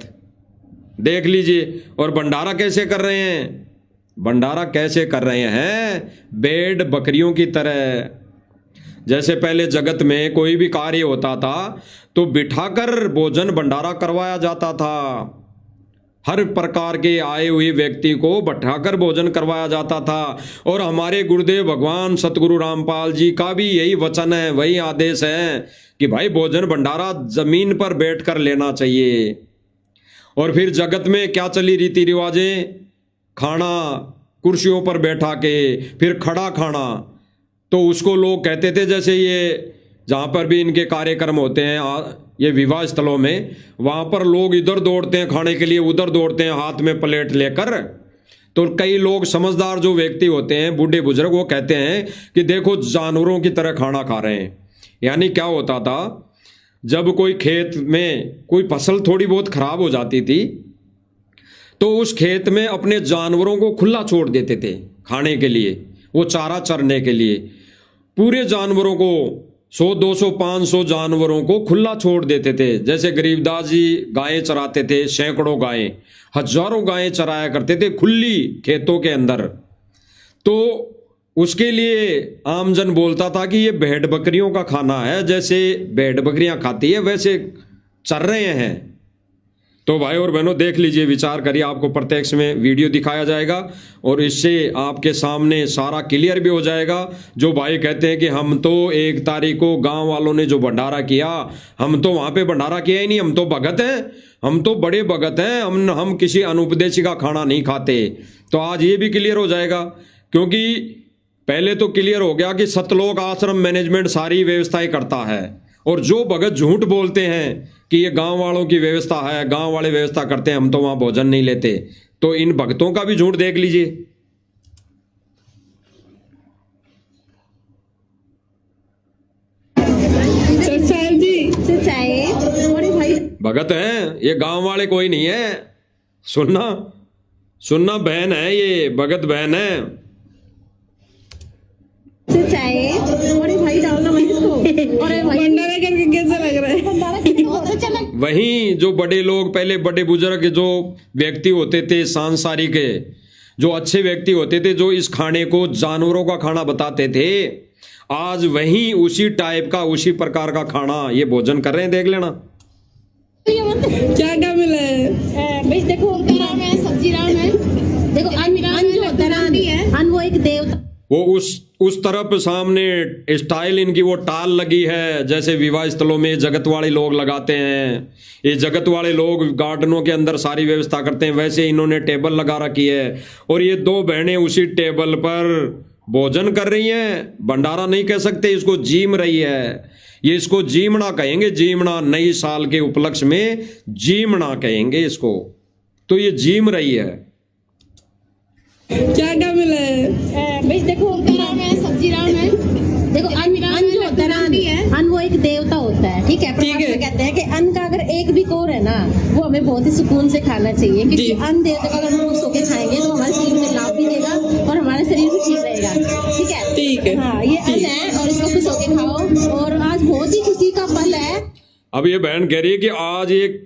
देख लीजिए। और भंडारा कैसे कर रहे हैं? भंडारा कैसे कर रहे हैं? भेड़ बकरियों की तरह। जैसे पहले जगत में कोई भी कार्य होता था तो बिठाकर भोजन भंडारा करवाया जाता था, हर प्रकार के आए हुए व्यक्ति को बैठाकर भोजन करवाया जाता था। और हमारे गुरुदेव भगवान सतगुरु रामपाल जी का भी यही वचन है, वही आदेश है कि भाई भोजन भंडारा जमीन पर बैठकर लेना चाहिए। और फिर जगत में क्या चली रीति रिवाजें? खाना कुर्सियों पर बैठा के, फिर खड़ा खाना, तो उसको लोग कहते थे, जैसे ये जहाँ पर भी इनके कार्यक्रम होते हैं, ये विवाह स्थलों में, वहाँ पर लोग इधर दौड़ते हैं खाने के लिए, उधर दौड़ते हैं हाथ में प्लेट लेकर। तो कई लोग समझदार जो व्यक्ति होते हैं, बूढ़े बुजुर्ग, वो कहते हैं कि देखो जानवरों की तरह खाना खा रहे हैं। यानी क्या होता था, जब कोई खेत में कोई फसल थोड़ी बहुत खराब हो जाती थी तो उस खेत में अपने जानवरों को खुला छोड़ देते थे खाने के लिए, वो चारा चरने के लिए। पूरे जानवरों को 100, 200, 500 जानवरों को खुला छोड़ देते थे। जैसे गरीबदास जी गायें चराते थे, सैकड़ों गायें, हजारों गायें चराया करते थे खुली खेतों के अंदर। तो उसके लिए आमजन बोलता था कि ये भेड़ बकरियों का खाना है, जैसे भेड़ बकरियां खाती है वैसे चर रहे हैं। तो भाई और बहनों देख लीजिए, विचार करिए, आपको प्रत्यक्ष में वीडियो दिखाया जाएगा और इससे आपके सामने सारा क्लियर भी हो जाएगा। जो भाई कहते हैं कि हम तो 1 तारीख को गांव वालों ने जो भंडारा किया, हम तो वहां पे भंडारा किया ही नहीं, हम तो भगत हैं, हम तो बड़े भगत हैं, हम किसी अनुपदेशी का खाना नहीं खाते। तो आज ये भी क्लियर हो जाएगा, क्योंकि पहले तो क्लियर हो गया कि सतलोक आश्रम मैनेजमेंट सारी व्यवस्थाएं करता है, और जो भगत झूठ बोलते हैं कि ये गांव वालों की व्यवस्था है, गांव वाले व्यवस्था करते हैं, हम तो वहां भोजन नहीं लेते, तो इन भक्तों का भी झूठ देख लीजिए। भगत हैं ये, गांव वाले कोई नहीं है। सुनना सुनना बहन है, ये भगत बहन है। अरे भाई डालना भाई इसको। अरे भाई भंडारा करके कैसा लग रहा है? भंडारा बहुत अच्छा लग। वहीं जो बड़े लोग, पहले बड़े बुजुर्ग जो व्यक्ति होते थे, सांसारिक के जो अच्छे व्यक्ति होते थे, जो इस खाने को जानवरों का खाना बताते थे, आज वहीं उसी टाइप का, उसी प्रकार का खाना ये भोजन कर रहे हैं। देख लेना क्या क्या मिला है भाई। देखो राम है, सब्जी राम है, देखो अन्न जो होता है, अन्न वो एक देवता, वो उस तरफ सामने स्टाइल इनकी वो टाल लगी है, जैसे विवाह स्थलों में जगत वाले लोग लगाते हैं। ये जगत वाले लोग गार्डनों के अंदर सारी व्यवस्था करते हैं, वैसे इन्होंने टेबल लगा रखी है। और ये 2 बहनें उसी टेबल पर भोजन कर रही हैं। भंडारा नहीं कह सकते इसको, जीम रही है। ये इसको जीमना कहेंगे, जीमना। नई साल के उपलक्ष्य में जीमना कहेंगे इसको। तो ये जीम रही है। क्या क्या मिला है भाई। देखो राम है, सब्जी राम है, देखो अन्न जो होता है, अन्न वो एक देवता होता है, ठीक है। परमात्मा कहते हैं कि अन्न का अगर एक भी कोर है ना, वो हमें बहुत ही सुकून से खाना चाहिए, क्योंकि अन्न देवता का अगर हम सो के खाएंगे तो हमारे शरीर में लाभ भी देगा और हमारा शरीर भी ठीक रहेगा, ठीक है। ठीक है, हाँ ये अन्न है और इसको खुश होके खाओ। और आज बहुत ही खुशी का पल है। अब ये बहन कह रही है कि आज एक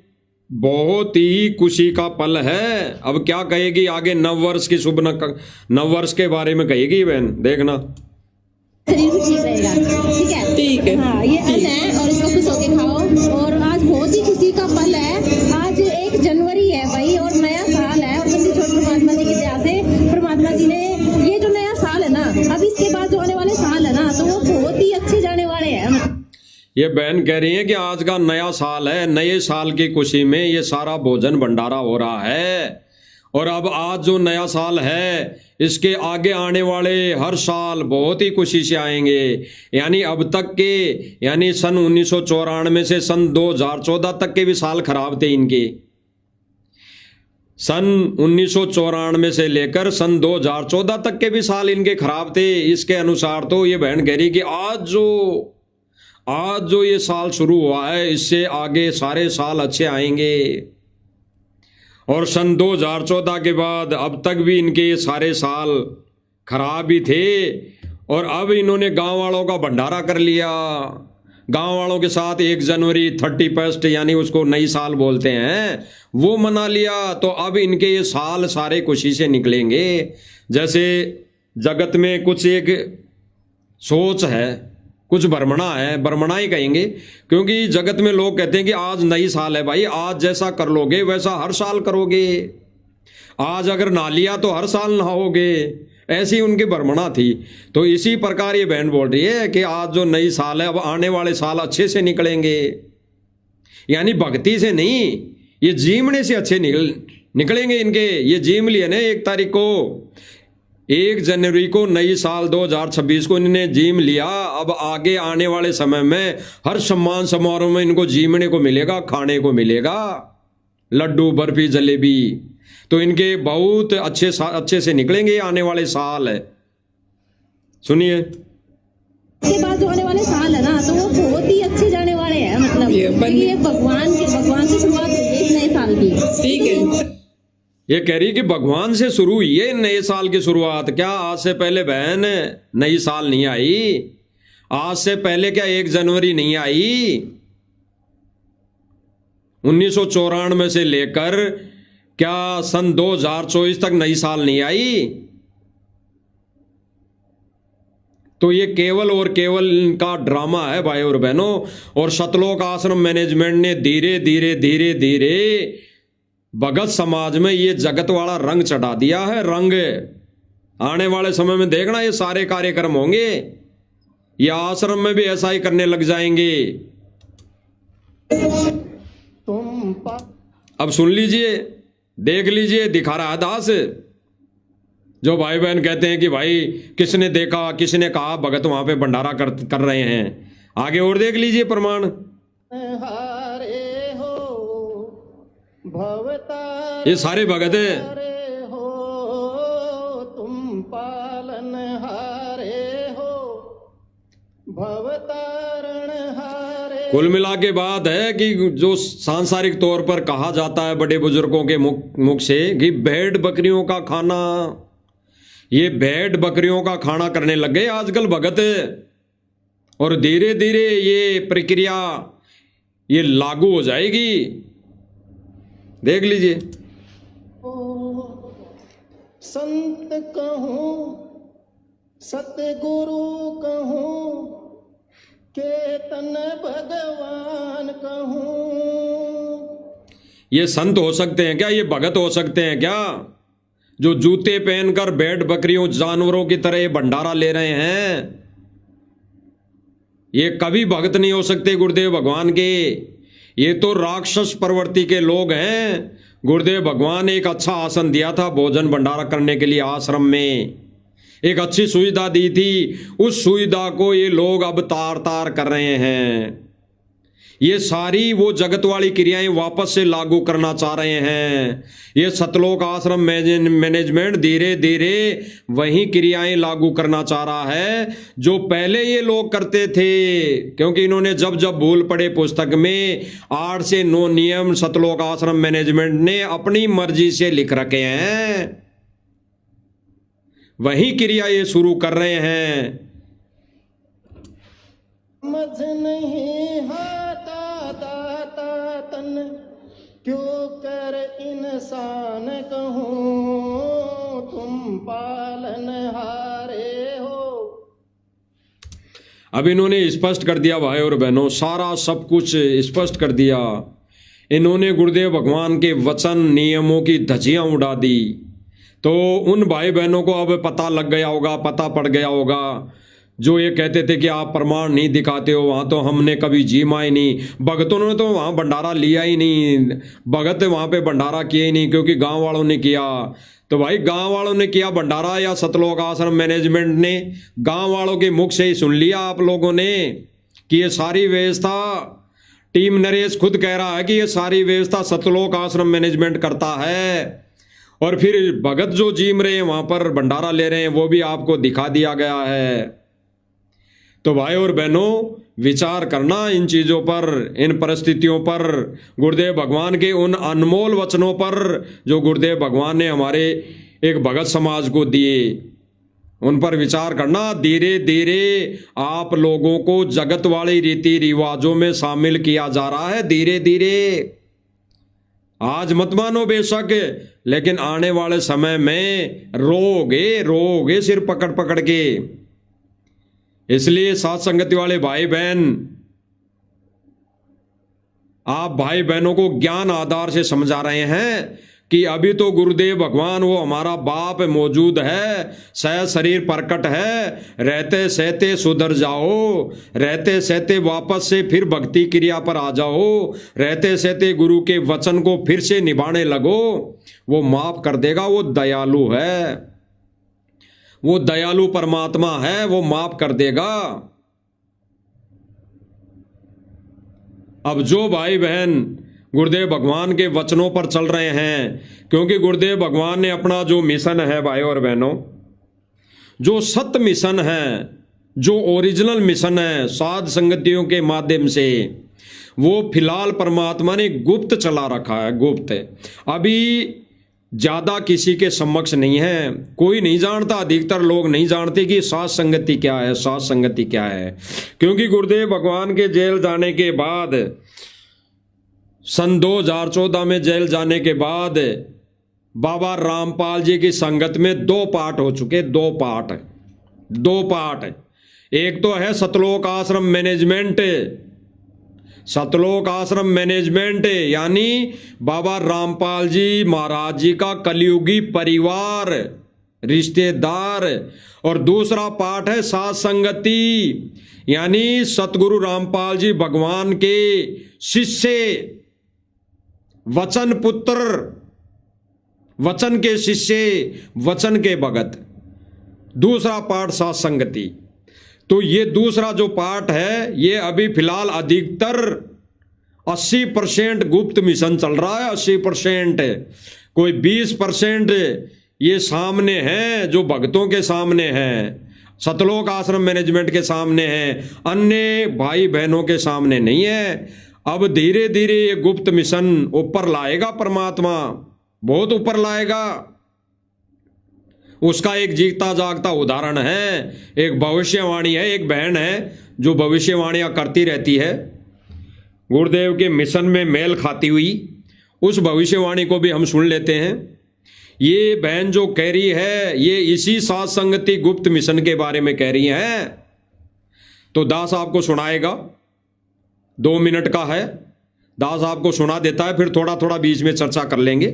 बहुत ही खुशी का पल है। अब क्या कहेगी आगे, नववर्ष की शुभ नववर्ष के बारे में कहेगी बहन, देखना। शरीर भी ठीक रहेगा, ठीक है। ठीक है, हाँ ये अन्न है और इसको खुश होके खाओ। और आज बहुत ही खुशी का पल है। आज 1 जनवरी है भाई, और नया साल है। और बंदी छोड़ परमात्मा जी की दया से, परमात्मा जी ने ये जो नया साल है ना, अब इसके बाद जो आने वाले साल है ना, तो वो बहुत ही अच्छे जाने वाले हैं। ये बहन कह रही है कि आज का नया साल है, नए साल की खुशी में ये सारा भोजन भंडारा हो रहा है। और अब आज जो नया साल है, इसके आगे आने वाले हर साल बहुत ही खुशी से आएंगे। यानी अब तक के, यानी सन 1994 से सन 2014 तक के भी साल खराब थे इनके। सन 1994 से लेकर सन 2014 तक के भी साल इनके खराब थे। इसके अनुसार तो ये बहन कह रही कि आज जो ये साल शुरू हुआ है, इससे आगे सारे साल अच्छे आएंगे। और सन 2014 के बाद अब तक भी इनके ये सारे साल खराब ही थे। और अब इन्होंने गांव वालों का भंडारा कर लिया। गांव वालों के साथ 1 जनवरी 31 यानी उसको नई साल बोलते हैं, वो मना लिया। तो अब इनके ये साल सारे खुशी से निकलेंगे। जैसे जगत में कुछ एक सोच है, कुछ भ्रमणा है, भ्रमणा ही कहेंगे, क्योंकि जगत में लोग कहते हैं कि आज नई साल है भाई, आज जैसा कर लोगे वैसा हर साल करोगे, आज अगर नहा लिया तो हर साल नहाओगे, ऐसी उनकी भ्रमणा थी। तो इसी प्रकार ये बहन बोल रही है कि आज जो नई साल है, अब आने वाले साल अच्छे से निकलेंगे। यानी भक्ति से नहीं, ये जीमने से अच्छे निकलेंगे इनके। ये जीम लिए ना 1 तारीख को, 1 जनवरी को नई साल 2026 को इन्होंने जीम लिया। अब आगे आने वाले समय में हर सम्मान समारोह में इनको जीमने को मिलेगा, खाने को मिलेगा, लड्डू, बर्फी, जलेबी। तो इनके बहुत अच्छे से निकलेंगे आने वाले साल है। सुनिए, इसके बाद जो आने वाले साल है ना, तो वो बहुत ही अच्छे जाने वाले हैं। मतलब ये भगवान से शुरुआत हुई है इस नए साल की। ठीक है, ये कह रही कि भगवान से शुरू हुई है नए साल की शुरुआत। क्या आज से पहले बहन नई साल नहीं आई? आज से पहले क्या 1 जनवरी नहीं आई? 1994 से लेकर क्या सन 2024 तक नई साल नहीं आई? तो ये केवल और केवल इनका ड्रामा है भाई और बहनों। और सतलोक आश्रम मैनेजमेंट ने धीरे धीरे भगत समाज में ये जगत वाला रंग चढ़ा दिया है। रंग आने वाले समय में देखना, ये सारे कार्यक्रम होंगे, ये आश्रम में भी ऐसा ही करने लग जाएंगे। अब सुन लीजिए, देख लीजिए, दिखा रहा है दास। जो भाई बहन कहते हैं कि भाई किसने देखा, किसने कहा भगत वहां पे भंडारा कर रहे हैं, आगे और देख लीजिए प्रमाण। ये सारे भगत है। तुम पालन हारे हो, भवतारण हारे। कुल मिला के बात है कि जो सांसारिक तौर पर कहा जाता है बड़े बुजुर्गों के मुख से कि भेड़ बकरियों का खाना, ये भेड़ बकरियों का खाना करने लग गए आजकल भगत। और धीरे धीरे ये प्रक्रिया ये लागू हो जाएगी, देख लीजिए। संत कहूं, सतगुरु कहूं, केतन भगवान कहूं। ये संत हो सकते हैं क्या? ये भगत हो सकते हैं क्या? जो जूते पहनकर भेड़ बकरियों जानवरों की तरह भंडारा ले रहे हैं, ये कभी भगत नहीं हो सकते गुरुदेव भगवान के। ये तो राक्षस प्रवृत्ति के लोग हैं। गुरुदेव भगवान ने एक अच्छा आसन दिया था भोजन भंडारा करने के लिए, आश्रम में एक अच्छी सुविधा दी थी। उस सुविधा को ये लोग अब तार कर रहे हैं। ये सारी वो जगत वाली क्रियाएं वापस से लागू करना चाह रहे हैं। ये सतलोक आश्रम मैनेजमेंट धीरे धीरे वही क्रियाएं लागू करना चाह रहा है जो पहले ये लोग करते थे। क्योंकि इन्होंने जब जब भूल पड़े पुस्तक में 8 से 9 नियम सतलोक आश्रम मैनेजमेंट ने अपनी मर्जी से लिख रखे हैं, वही क्रिया ये शुरू कर रहे हैं। समझ नहीं हाता दाता तन, क्यों कर इंसान कहूं, तुम पालन हारे हो। अब इन्होंने स्पष्ट कर दिया भाई और बहनों, सारा सब कुछ स्पष्ट कर दिया। इन्होंने गुरुदेव भगवान के वचन नियमों की धज्जियां उड़ा दी। तो उन भाई बहनों को अब पता लग गया होगा, पता पड़ गया होगा जो ये कहते थे कि आप प्रमाण नहीं दिखाते हो, वहाँ तो हमने कभी जीमा ही नहीं, भगतों ने तो वहाँ भंडारा लिया ही नहीं, भगत वहाँ पे भंडारा किया ही नहीं क्योंकि गांव वालों ने किया। तो भाई गांव वालों ने किया भंडारा या सतलोक आश्रम मैनेजमेंट ने? गांव वालों के मुख से ही सुन लिया आप लोगों ने कि ये सारी व्यवस्था, टीम नरेश खुद कह रहा है कि ये सारी व्यवस्था सतलोक आश्रम मैनेजमेंट करता है। और फिर भगत जो जीम रहे हैं वहाँ पर भंडारा ले रहे हैं वो भी आपको दिखा दिया गया है। तो भाई और बहनों, विचार करना इन चीज़ों पर, इन परिस्थितियों पर, गुरुदेव भगवान के उन अनमोल वचनों पर जो गुरुदेव भगवान ने हमारे एक भगत समाज को दिए, उन पर विचार करना। धीरे धीरे आप लोगों को जगत वाली रीति रिवाजों में शामिल किया जा रहा है, धीरे धीरे। आज मत मानो बेशक, लेकिन आने वाले समय में रोगे सिर पकड़ पकड़ के। इसलिए साथ संगति वाले भाई बहन, आप भाई बहनों को ज्ञान आधार से समझा रहे हैं कि अभी तो गुरुदेव भगवान वो हमारा बाप मौजूद है, सह शरीर प्रकट है, रहते सहते सुधर जाओ, रहते सहते वापस से फिर भक्ति क्रिया पर आ जाओ, रहते सहते गुरु के वचन को फिर से निभाने लगो, वो माफ कर देगा। वो दयालु है, वो दयालु परमात्मा है, वो माफ कर देगा। अब जो भाई बहन गुरुदेव भगवान के वचनों पर चल रहे हैं, क्योंकि गुरुदेव भगवान ने अपना जो मिशन है भाई और बहनों, जो सत्य मिशन है, जो ओरिजिनल मिशन है साध संगतियों के माध्यम से, वो फिलहाल परमात्मा ने गुप्त चला रखा है, गुप्त। अभी ज्यादा किसी के समक्ष नहीं है, कोई नहीं जानता, अधिकतर लोग नहीं जानते कि साध संगति क्या है, साध संगति क्या है। क्योंकि गुरुदेव भगवान के जेल जाने के बाद, सन 2014 में जेल जाने के बाद बाबा रामपाल जी की संगत में 2 पाठ हो चुके, 2 पाठ। एक तो है सतलोक आश्रम मैनेजमेंट, सतलोक आश्रम मैनेजमेंट यानी बाबा रामपाल जी महाराज जी का कलयुगी परिवार, रिश्तेदार। और दूसरा पाठ है साध संगति, यानी सतगुरु रामपाल जी भगवान के शिष्य, वचन पुत्र, वचन के शिष्य, वचन के भगत। दूसरा पाठ साध संगति। तो ये दूसरा जो पाठ है, ये अभी फिलहाल अधिकतर 80% गुप्त मिशन चल रहा है, 80%। कोई 20% ये सामने है, जो भक्तों के सामने है, सतलोक आश्रम मैनेजमेंट के सामने है, अन्य भाई बहनों के सामने नहीं है। अब धीरे धीरे ये गुप्त मिशन ऊपर लाएगा परमात्मा, बहुत ऊपर लाएगा। उसका एक जीता जागता उदाहरण है, एक भविष्यवाणी है, एक बहन है जो भविष्यवाणियां करती रहती है, गुरुदेव के मिशन में मेल खाती हुई। उस भविष्यवाणी को भी हम सुन लेते हैं। ये बहन जो कह रही है, ये इसी साध संगति गुप्त मिशन के बारे में कह रही है। तो दास आपको सुनाएगा, 2 मिनट का है, दास आपको सुना देता है, फिर थोड़ा थोड़ा बीच में चर्चा कर लेंगे।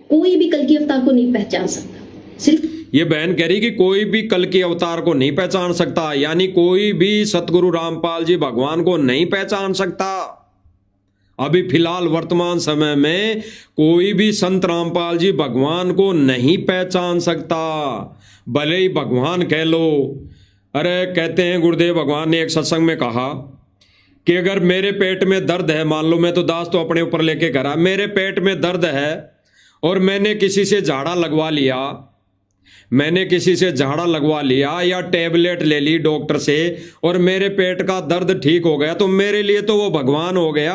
कोई भी कल की अवतार को नहीं पहचान सकता। सिर्फ ये बहन कह रही कि कोई भी कल के अवतार को नहीं पहचान सकता, यानी कोई भी सतगुरु रामपाल जी भगवान को नहीं पहचान सकता। अभी फिलहाल वर्तमान समय में कोई भी संत रामपाल जी भगवान को नहीं पहचान सकता, भले ही भगवान कह लो। अरे कहते हैं गुरुदेव भगवान ने एक सत्संग में कहा कि अगर मेरे पेट में दर्द है, मान लो मैं तो दास तो अपने ऊपर लेके करा, मेरे पेट में दर्द है और मैंने किसी से झाड़ा लगवा लिया, या टेबलेट ले ली डॉक्टर से और मेरे पेट का दर्द ठीक हो गया, तो मेरे लिए तो वो भगवान हो गया।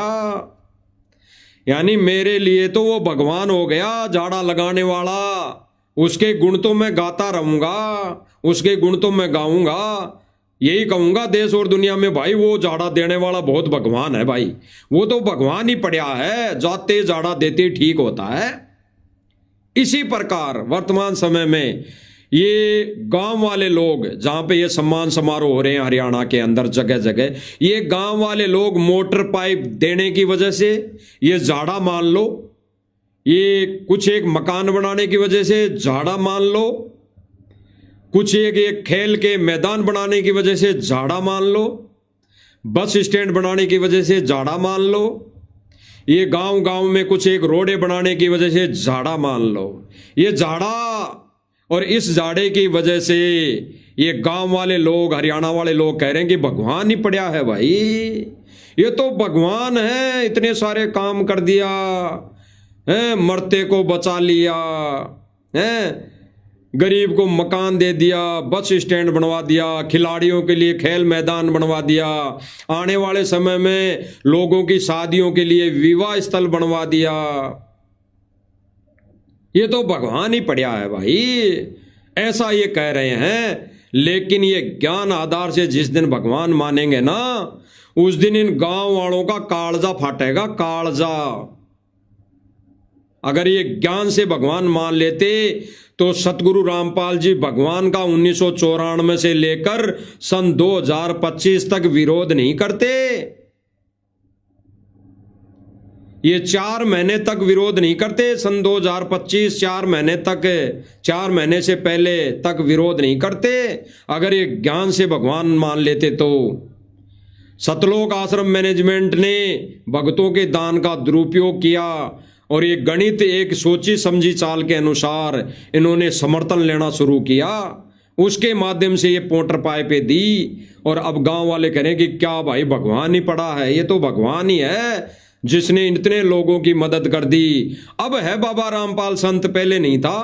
यानी मेरे लिए तो वो भगवान हो गया, झाड़ा लगाने वाला। उसके गुण तो मैं गाता रहूंगा, उसके गुण तो मैं गाऊंगा, यही कहूंगा देश और दुनिया में, भाई वो झाड़ा देने वाला बहुत भगवान है भाई, वो तो भगवान ही पड़ा है, जाते झाड़ा देते ठीक होता है। इसी प्रकार वर्तमान समय में ये गांव वाले लोग, जहां पे ये सम्मान समारोह हो रहे हैं हरियाणा के अंदर जगह जगह, ये गांव वाले लोग मोटर पाइप देने की वजह से, ये झाड़ा मान लो, ये कुछ एक मकान बनाने की वजह से झाड़ा मान लो, कुछ एक खेल के मैदान बनाने की वजह से झाड़ा मान लो, बस स्टैंड बनाने की वजह से झाड़ा मान लो, ये गांव गांव में कुछ एक रोडे बनाने की वजह से झाड़ा मान लो। ये झाड़ा और इस झाड़े की वजह से ये गांव वाले लोग, हरियाणा वाले लोग कह रहे हैं कि भगवान ही पड़ा है भाई, ये तो भगवान है, इतने सारे काम कर दिया है, मरते को बचा लिया है, गरीब को मकान दे दिया, बस स्टैंड बनवा दिया, खिलाड़ियों के लिए खेल मैदान बनवा दिया, आने वाले समय में लोगों की शादियों के लिए विवाह स्थल बनवा दिया। ये तो भगवान ही पड़ा है भाई, ऐसा ये कह रहे हैं। लेकिन ये ज्ञान आधार से जिस दिन भगवान मानेंगे ना, उस दिन इन गांव वालों का कालजा फाटेगा, कालजा। अगर ये ज्ञान से भगवान मान लेते तो सतगुरु रामपाल जी भगवान का 1994 से लेकर सन 2025 तक विरोध नहीं करते। ये 4 महीने तक विरोध नहीं करते, सन 2025 4 महीने तक, 4 महीने से पहले तक विरोध नहीं करते। अगर ये ज्ञान से भगवान मान लेते तो सतलोक आश्रम मैनेजमेंट ने भक्तों के दान का दुरुपयोग किया और ये गणित एक सोची समझी चाल के अनुसार इन्होंने समर्थन लेना शुरू किया, उसके माध्यम से ये पोटर पाइपें दी। और अब गांव वाले कह रहे हैं कि क्या भाई भगवान ही पड़ा है, ये तो भगवान ही है जिसने इतने लोगों की मदद कर दी। अब है बाबा रामपाल संत, पहले नहीं था।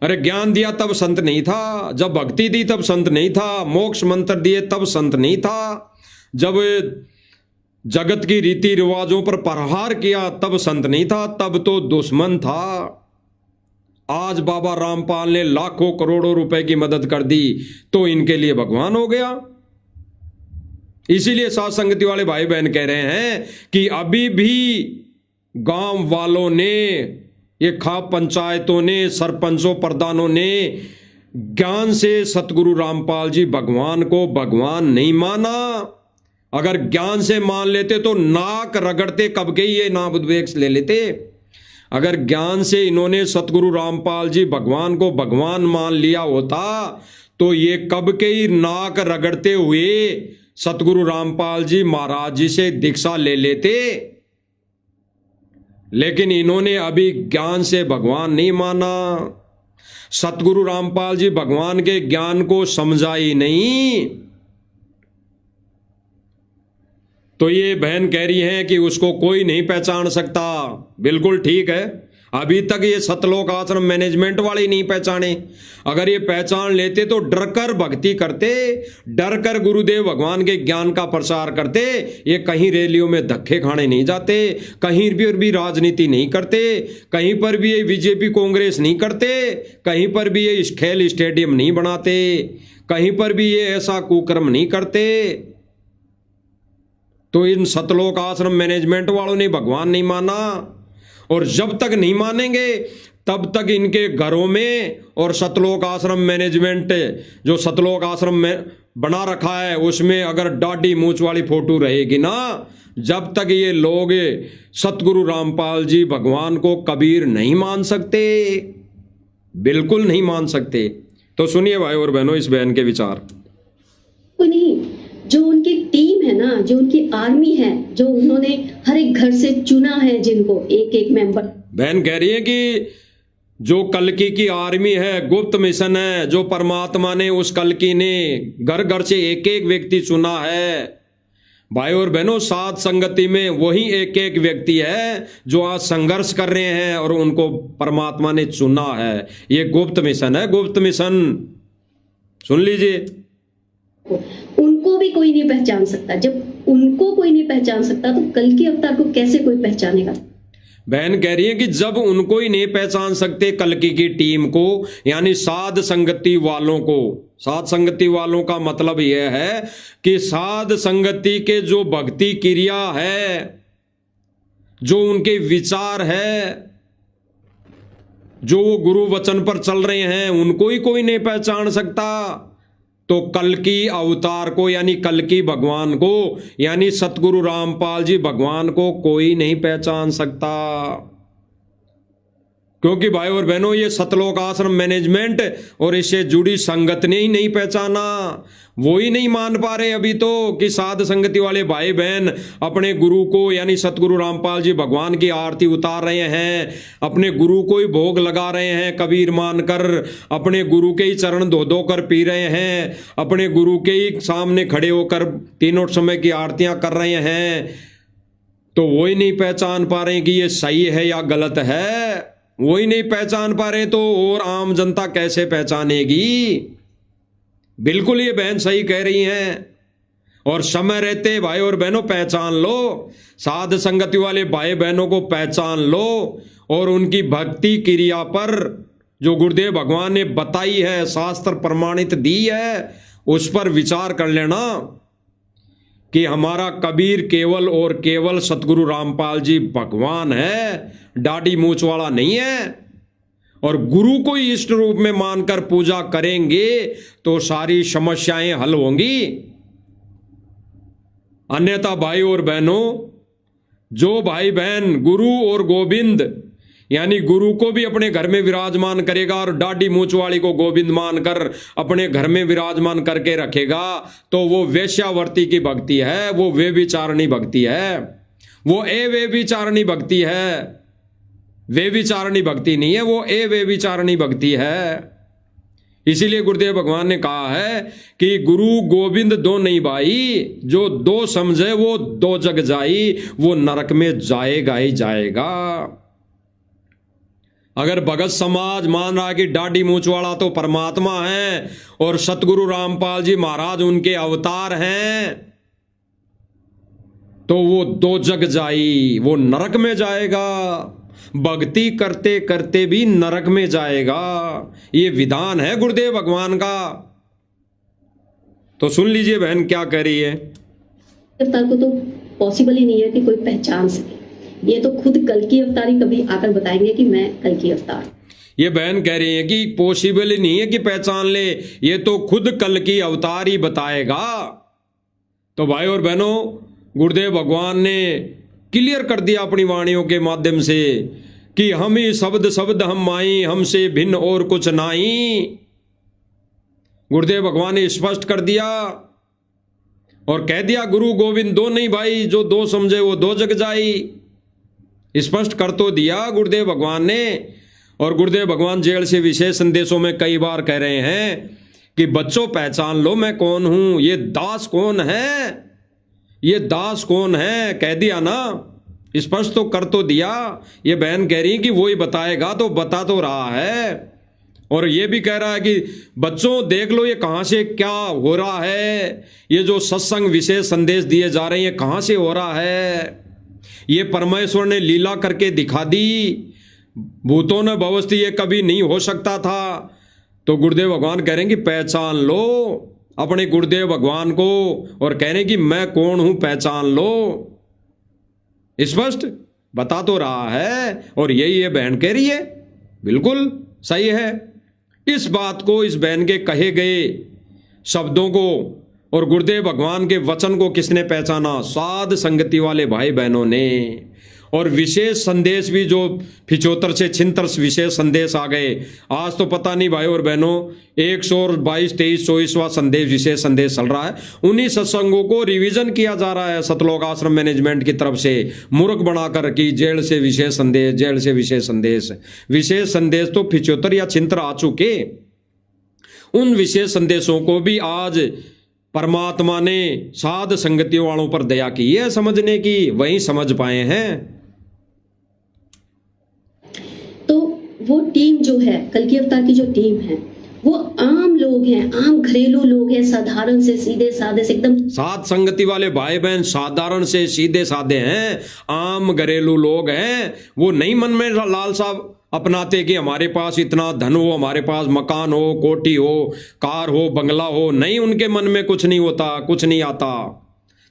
अरे ज्ञान दिया तब संत नहीं था, जब भक्ति दी तब संत नहीं था, मोक्ष मंत्र दिए तब संत नहीं था, जब जगत की रीति रिवाजों पर प्रहार किया तब संत नहीं था, तब तो दुश्मन था। आज बाबा रामपाल ने लाखों करोड़ों रुपए की मदद कर दी तो इनके लिए भगवान हो गया। इसीलिए साथ संगति वाले भाई बहन कह रहे हैं कि अभी भी गांव वालों ने, ये खाप पंचायतों ने, सरपंचों प्रधानों ने ज्ञान से सतगुरु रामपाल जी भगवान को भगवान नहीं माना। अगर ज्ञान से मान लेते तो नाक रगड़ते कब के ये नाबुद्वेक्स ले लेते। अगर ज्ञान से इन्होंने सतगुरु रामपाल जी भगवान को भगवान मान लिया होता तो ये कब के ही नाक रगड़ते हुए सतगुरु रामपाल जी महाराज जी से दीक्षा ले लेते। लेकिन इन्होंने अभी ज्ञान से भगवान नहीं माना, सतगुरु रामपाल जी भगवान के ज्ञान को समझा ही नहीं। तो ये बहन कह रही है कि उसको कोई नहीं पहचान सकता। बिल्कुल ठीक है, अभी तक ये सतलोक आश्रम मैनेजमेंट वाले ही नहीं पहचाने। अगर ये पहचान लेते तो डर कर भक्ति करते, डर कर गुरुदेव भगवान के ज्ञान का प्रसार करते। ये कहीं रैलियों में धक्के खाने नहीं जाते, कहीं पर भी राजनीति नहीं करते, कहीं पर भी ये बीजेपी कांग्रेस नहीं करते, कहीं पर भी ये खेल स्टेडियम नहीं बनाते, कहीं पर भी ये ऐसा कुकर्म नहीं करते। तो इन सतलोक आश्रम मैनेजमेंट वालों ने भगवान नहीं माना, और जब तक नहीं मानेंगे तब तक इनके घरों में और सतलोक आश्रम मैनेजमेंट जो सतलोक आश्रम में बना रखा है उसमें अगर दाढ़ी मूंछ वाली फोटो रहेगी ना, जब तक ये लोग सतगुरु रामपाल जी भगवान को कबीर नहीं मान सकते, बिल्कुल नहीं मान सकते। तो सुनिए भाई और बहनों इस बहन के विचार। कोई नहीं, जो उनकी टीम है ना, जो उनकी आर्मी है, जो उन्होंने हर एक घर से चुना है, जिनको एक एक मेंबर। बहन कह रही है कि जो कल्कि की आर्मी है, गुप्त मिशन है, जो परमात्मा ने उस कल्कि ने घर घर से एक एक व्यक्ति चुना है। भाई और बहनों, साथ संगति में वही एक एक व्यक्ति है जो आज संघर्ष कर रहे हैं और उनको परमात्मा ने चुना है। ये गुप्त मिशन है, गुप्त मिशन, सुन लीजिए। उनको भी कोई नहीं पहचान सकता। जब उनको कोई नहीं पहचान सकता तो कल के अवतार को कैसे कोई पहचानेगा। बहन कह रही है कि जब उनको ही नहीं पहचान सकते कल्कि की टीम को, यानी साध संगति वालों को। साध संगति वालों का मतलब यह है कि साध संगति के जो भक्ति क्रिया है, जो उनके विचार है, जो वो गुरु वचन पर चल रहे हैं, उनको ही कोई नहीं पहचान सकता। तो कल्कि अवतार को, यानी कल्कि भगवान को, यानी सतगुरु रामपाल जी भगवान को कोई नहीं पहचान सकता। क्योंकि भाई और बहनों ये सतलोक आश्रम मैनेजमेंट और इससे जुड़ी संगत ने ही नहीं पहचाना, वो ही नहीं मान पा रहे अभी तो कि साध संगति वाले भाई बहन अपने गुरु को यानी सतगुरु रामपाल जी भगवान की आरती उतार रहे हैं, अपने गुरु को ही भोग लगा रहे हैं कबीर मानकर, अपने गुरु के ही चरण धो धो कर पी रहे हैं, अपने गुरु के ही सामने खड़े होकर तीनों समय की आरतियां कर रहे हैं, तो वो ही नहीं पहचान पा रहे कि ये सही है या गलत है। वो ही नहीं पहचान पा रहे तो और आम जनता कैसे पहचानेगी। बिल्कुल ये बहन सही कह रही हैं, और समय रहते भाई और बहनों पहचान लो, साध संगति वाले भाई बहनों को पहचान लो, और उनकी भक्ति क्रिया पर जो गुरुदेव भगवान ने बताई है, शास्त्र प्रमाणित दी है, उस पर विचार कर लेना कि हमारा कबीर केवल और केवल सतगुरु रामपाल जी भगवान है, दाढ़ी मूंछ वाला नहीं है। और गुरु को ही इष्ट रूप में मानकर पूजा करेंगे तो सारी समस्याएं हल होंगी। अन्यथा भाई और बहनों, जो भाई बहन गुरु और गोविंद यानी गुरु को भी अपने घर में विराजमान करेगा और दाढ़ी मूंछ वाली को गोविंद मानकर अपने घर में विराजमान करके रखेगा, तो वो वेश्यावर्ती की भक्ति है, वो व्यभिचारिणी भक्ति है, वो अव्यभिचारिणी भक्ति है। व्यभिचारिणी भक्ति नहीं है, वो अव्यभिचारिणी भक्ति है। इसीलिए गुरुदेव भगवान ने कहा है कि गुरु गोविंद दो नहीं भाई, जो दो समझे वो दो जग जाई, वो नरक में जाएगा ही जाएगा। अगर भगत समाज मान रहा है कि दाढ़ी मूंछ वाला तो परमात्मा है और सतगुरु रामपाल जी महाराज उनके अवतार हैं, तो वो दो जग जाई, वो नरक में जाएगा, भक्ति करते करते भी नरक में जाएगा। ये विधान है गुरुदेव भगवान का। तो सुन लीजिए बहन क्या कह रही है। अवतार को तो पॉसिबल ही नहीं है कि कोई पहचान सके। ये तो खुद कल की अवतारी कभी आकर बताएंगे कि मैं कल की अवतार। ये बहन कह रही है कि पॉसिबल ही नहीं है कि पहचान ले, ये तो खुद कल की अवतार ही बताएगा। तो भाई और बहनों, गुरुदेव भगवान ने क्लियर कर दिया अपनी वाणियों के माध्यम से कि हम ही शब्द शब्द हम माई, हमसे भिन्न और कुछ नहीं। गुरुदेव भगवान ने स्पष्ट कर दिया और कह दिया गुरु गोविंद दो नहीं भाई, जो दो समझे वो दो जग जाई। स्पष्ट कर तो दिया गुरुदेव भगवान ने। और गुरुदेव भगवान जेल से विशेष संदेशों में कई बार कह रहे हैं कि बच्चों पहचान लो मैं कौन हूं, ये दास कौन है, ये दास कौन है, कह दिया ना, स्पष्ट तो कर तो दिया। ये बहन कह रही कि वो ही बताएगा, तो बता तो रहा है। और ये भी कह रहा है कि बच्चों देख लो ये कहां से क्या हो रहा है, ये जो सत्संग विशेष संदेश दिए जा रहे हैं ये कहां से हो रहा है। ये परमेश्वर ने लीला करके दिखा दी, भूतों ने भवस्ती ये कभी नहीं हो सकता था। तो गुरुदेव भगवान कह रहे हैं कि पहचान लो अपने गुरुदेव भगवान को, और कह रहे हैं कि मैं कौन हूं पहचान लो। स्पष्ट बता तो रहा है, और यही ये बहन कह रही है, बिल्कुल सही है। इस बात को, इस बहन के कहे गए शब्दों को और गुरुदेव भगवान के वचन को किसने पहचाना? साध संगति वाले भाई बहनों ने। और विशेष संदेश भी जो 75 से 76 विशेष संदेश आ गए। आज तो पता नहीं भाई और बहनों 122, 23, 24वां संदेश विशेष संदेश चल रहा है। उन्हीं सत्संगों को रिवीजन किया जा रहा है सतलोक आश्रम मैनेजमेंट की तरफ से, मूर्ख बनाकर कि जेल से विशेष संदेश, जेल से विशेष संदेश। विशेष संदेश तो 75 या 76 आ चुके। उन विशेष संदेशों को भी आज परमात्मा ने साध संगति वालों पर दया की है समझने की, वही समझ पाए हैं। तो वो टीम जो है, कल की अवतार की जो टीम है, वो आम लोग हैं, आम घरेलू लोग हैं, साधारण से सीधे साधे से एकदम। साध संगति वाले भाई बहन साधारण से सीधे साधे हैं, आम घरेलू लोग हैं। वो नहीं मन में लालसा अपनाते कि हमारे पास इतना धन हो, हमारे पास मकान हो, कोठी हो, कार हो, बंगला हो। नहीं, उनके मन में कुछ नहीं होता, कुछ नहीं आता।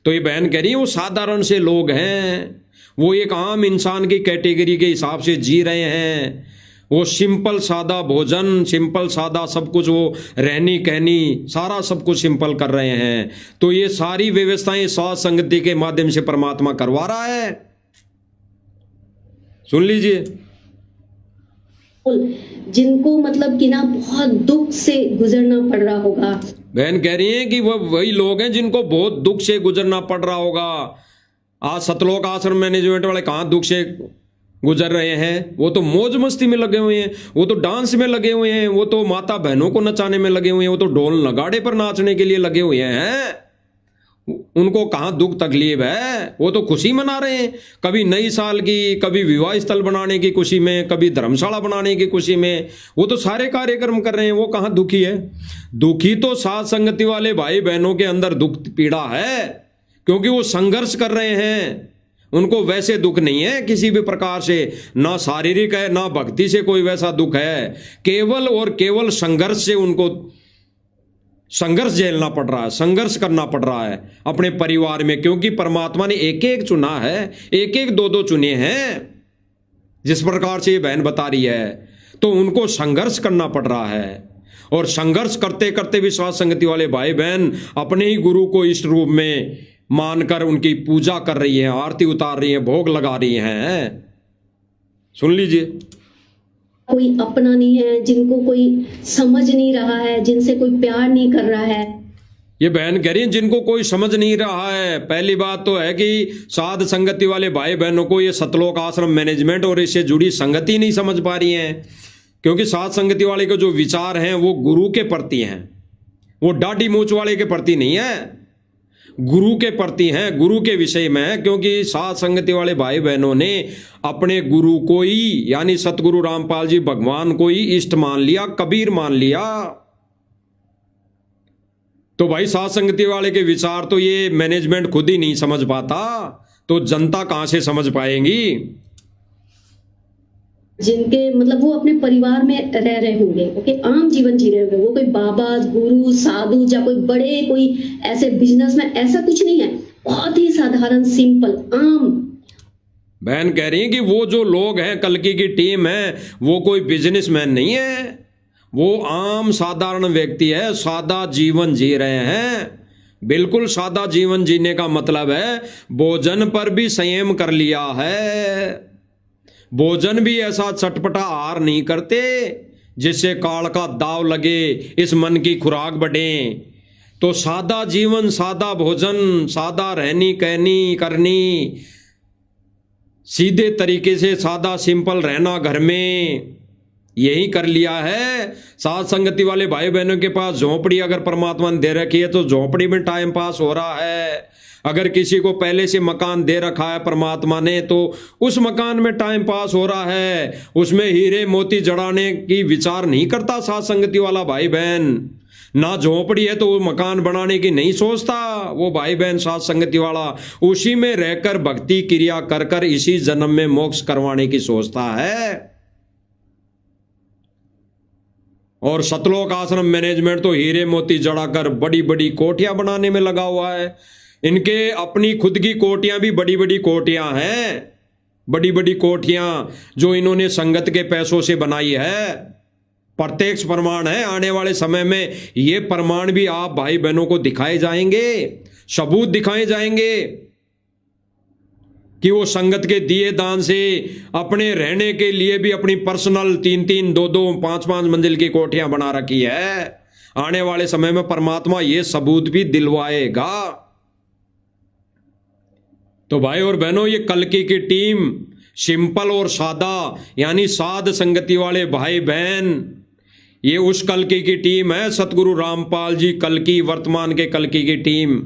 तो ये बहन कह रही है वो साधारण से लोग हैं, वो एक आम इंसान की कैटेगरी के हिसाब से जी रहे हैं। वो सिंपल सादा भोजन, सिंपल सादा सब कुछ, वो रहनी कहनी सारा सब कुछ सिंपल कर रहे हैं। तो ये सारी व्यवस्थाएं साध संगति के माध्यम से परमात्मा करवा रहा है। सुन लीजिए। जिनको मतलब कि ना बहुत दुख से गुजरना पड़ रहा होगा। बहन कह रही हैं कि वह वही लोग हैं जिनको बहुत दुख से गुजरना पड़ रहा होगा। आज सतलोक आश्रम मैनेजमेंट वाले कहाँ दुख से गुजर रहे हैं? वो तो मौज मस्ती में लगे हुए हैं, वो तो डांस में लगे हुए हैं, वो तो माता बहनों को नचाने में लगे हुए हैं, वो तो ढोल नगाड़े पर नाचने के लिए लगे हुए हैं। उनको कहाँ दुख तकलीफ है? वो तो खुशी मना रहे हैं, कभी नई साल की, कभी विवाह स्थल बनाने की खुशी में, कभी धर्मशाला बनाने की खुशी में। वो तो सारे कार्यक्रम कर रहे हैं, वो कहाँ दुखी है? दुखी तो साथ संगति वाले भाई बहनों के अंदर दुख पीड़ा है, क्योंकि वो संघर्ष कर रहे हैं। उनको वैसे दुख नहीं है किसी भी प्रकार से, ना शारीरिक है ना भक्ति से कोई वैसा दुख है। केवल और केवल संघर्ष से उनको संघर्ष झेलना पड़ रहा है, संघर्ष करना पड़ रहा है अपने परिवार में, क्योंकि परमात्मा ने एक एक चुना है, एक एक दो दो चुने हैं। जिस प्रकार से ये बहन बता रही है, तो उनको संघर्ष करना पड़ रहा है। और संघर्ष करते करते भी साथ संगति वाले भाई बहन अपने ही गुरु को इष्ट रूप में मानकर उनकी पूजा कर रही हैं, आरती उतार रही हैं, भोग लगा रही हैं। सुन लीजिए। कोई अपना नहीं है, जिनको कोई समझ नहीं रहा है, जिनसे कोई प्यार नहीं कर रहा है। ये बहन कह रही है जिनको कोई समझ नहीं रहा है। पहली बात तो है कि साध संगति वाले भाई बहनों को ये सतलोक आश्रम मैनेजमेंट और इससे जुड़ी संगति नहीं समझ पा रही हैं, क्योंकि साध संगति वाले के जो विचार हैं वो गुरु के प्रति हैं, वो दाढ़ी मूंछ वाले के प्रति नहीं है, गुरु के प्रति हैं, गुरु के विषय में है। क्योंकि साथ संगति वाले भाई बहनों ने अपने गुरु को ही, यानी सतगुरु रामपाल जी भगवान को ही इष्ट मान लिया, कबीर मान लिया। तो भाई साथ संगति वाले के विचार तो ये मैनेजमेंट खुद ही नहीं समझ पाता, तो जनता कहां से समझ पाएगी? जिनके मतलब वो अपने परिवार में रह रहे होंगे, ओके, आम जीवन जी रहे होंगे, वो कोई बाबा गुरु साधु या कोई बड़े कोई ऐसे बिजनेस में, ऐसा कुछ नहीं है, बहुत ही साधारण सिंपल आम। बहन कह रही है कि वो जो लोग हैं, कल्कि की टीम है, वो कोई बिजनेसमैन नहीं है, वो आम साधारण व्यक्ति है, सादा जीवन जी रहे हैं। बिल्कुल सादा जीवन जीने का मतलब है भोजन पर भी संयम कर लिया है। भोजन भी ऐसा चटपटा आहार नहीं करते जिससे काल का दाव लगे, इस मन की खुराक बढ़े। तो सादा जीवन, सादा भोजन, सादा रहनी कहनी करनी, सीधे तरीके से सादा सिंपल रहना घर में, यही कर लिया है। साथ संगति वाले भाई बहनों के पास झोंपड़ी अगर परमात्मा ने दे रखी है तो झोंपड़ी में टाइम पास हो रहा है। अगर किसी को पहले से मकान दे रखा है परमात्मा ने तो उस मकान में टाइम पास हो रहा है, उसमें हीरे मोती जड़ाने की विचार नहीं करता साथ संगति वाला भाई बहन। ना झोंपड़ी है तो वो मकान बनाने की नहीं सोचता वो भाई बहन साथ संगति वाला, उसी में रहकर भक्ति क्रिया कर कर इसी जन्म में मोक्ष करवाने की सोचता है। और सतलोक आश्रम मैनेजमेंट तो हीरे मोती जड़ाकर बड़ी बड़ी कोठियां बनाने में लगा हुआ है। इनके अपनी खुद की कोठियां भी बड़ी बड़ी कोठियां हैं, बड़ी बड़ी कोठियां जो इन्होंने संगत के पैसों से बनाई है। प्रत्यक्ष प्रमाण है, आने वाले समय में ये प्रमाण भी आप भाई बहनों को दिखाए जाएंगे, सबूत दिखाए जाएंगे कि वो संगत के दिए दान से अपने रहने के लिए भी अपनी पर्सनल 3-3, 2-2, 5-5 मंजिल की कोठियां बना रखी है। आने वाले समय में परमात्मा ये सबूत भी दिलवाएगा। तो भाई और बहनों, ये कल्कि की टीम सिंपल और सादा, यानी साध संगति वाले भाई बहन, ये उस कल्कि की टीम है, सतगुरु रामपाल जी कल्कि, वर्तमान के कल्कि की टीम,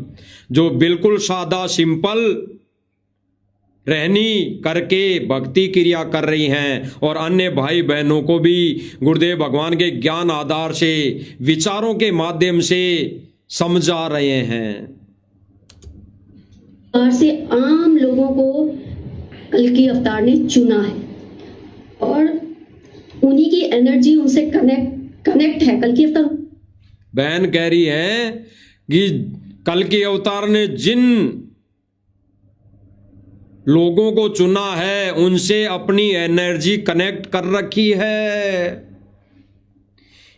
जो बिल्कुल सादा सिंपल रहनी करके भक्ति क्रिया कर रही हैं और अन्य भाई बहनों को भी गुरुदेव भगवान के ज्ञान आधार से, विचारों के माध्यम से समझा रहे हैं। से आम लोगों को कल्कि अवतार ने चुना है और उन्हीं की एनर्जी उनसे कनेक्ट है। कल्कि अवतार बहन कह रही है कि कल्कि अवतार ने जिन लोगों को चुना है उनसे अपनी एनर्जी कनेक्ट कर रखी है।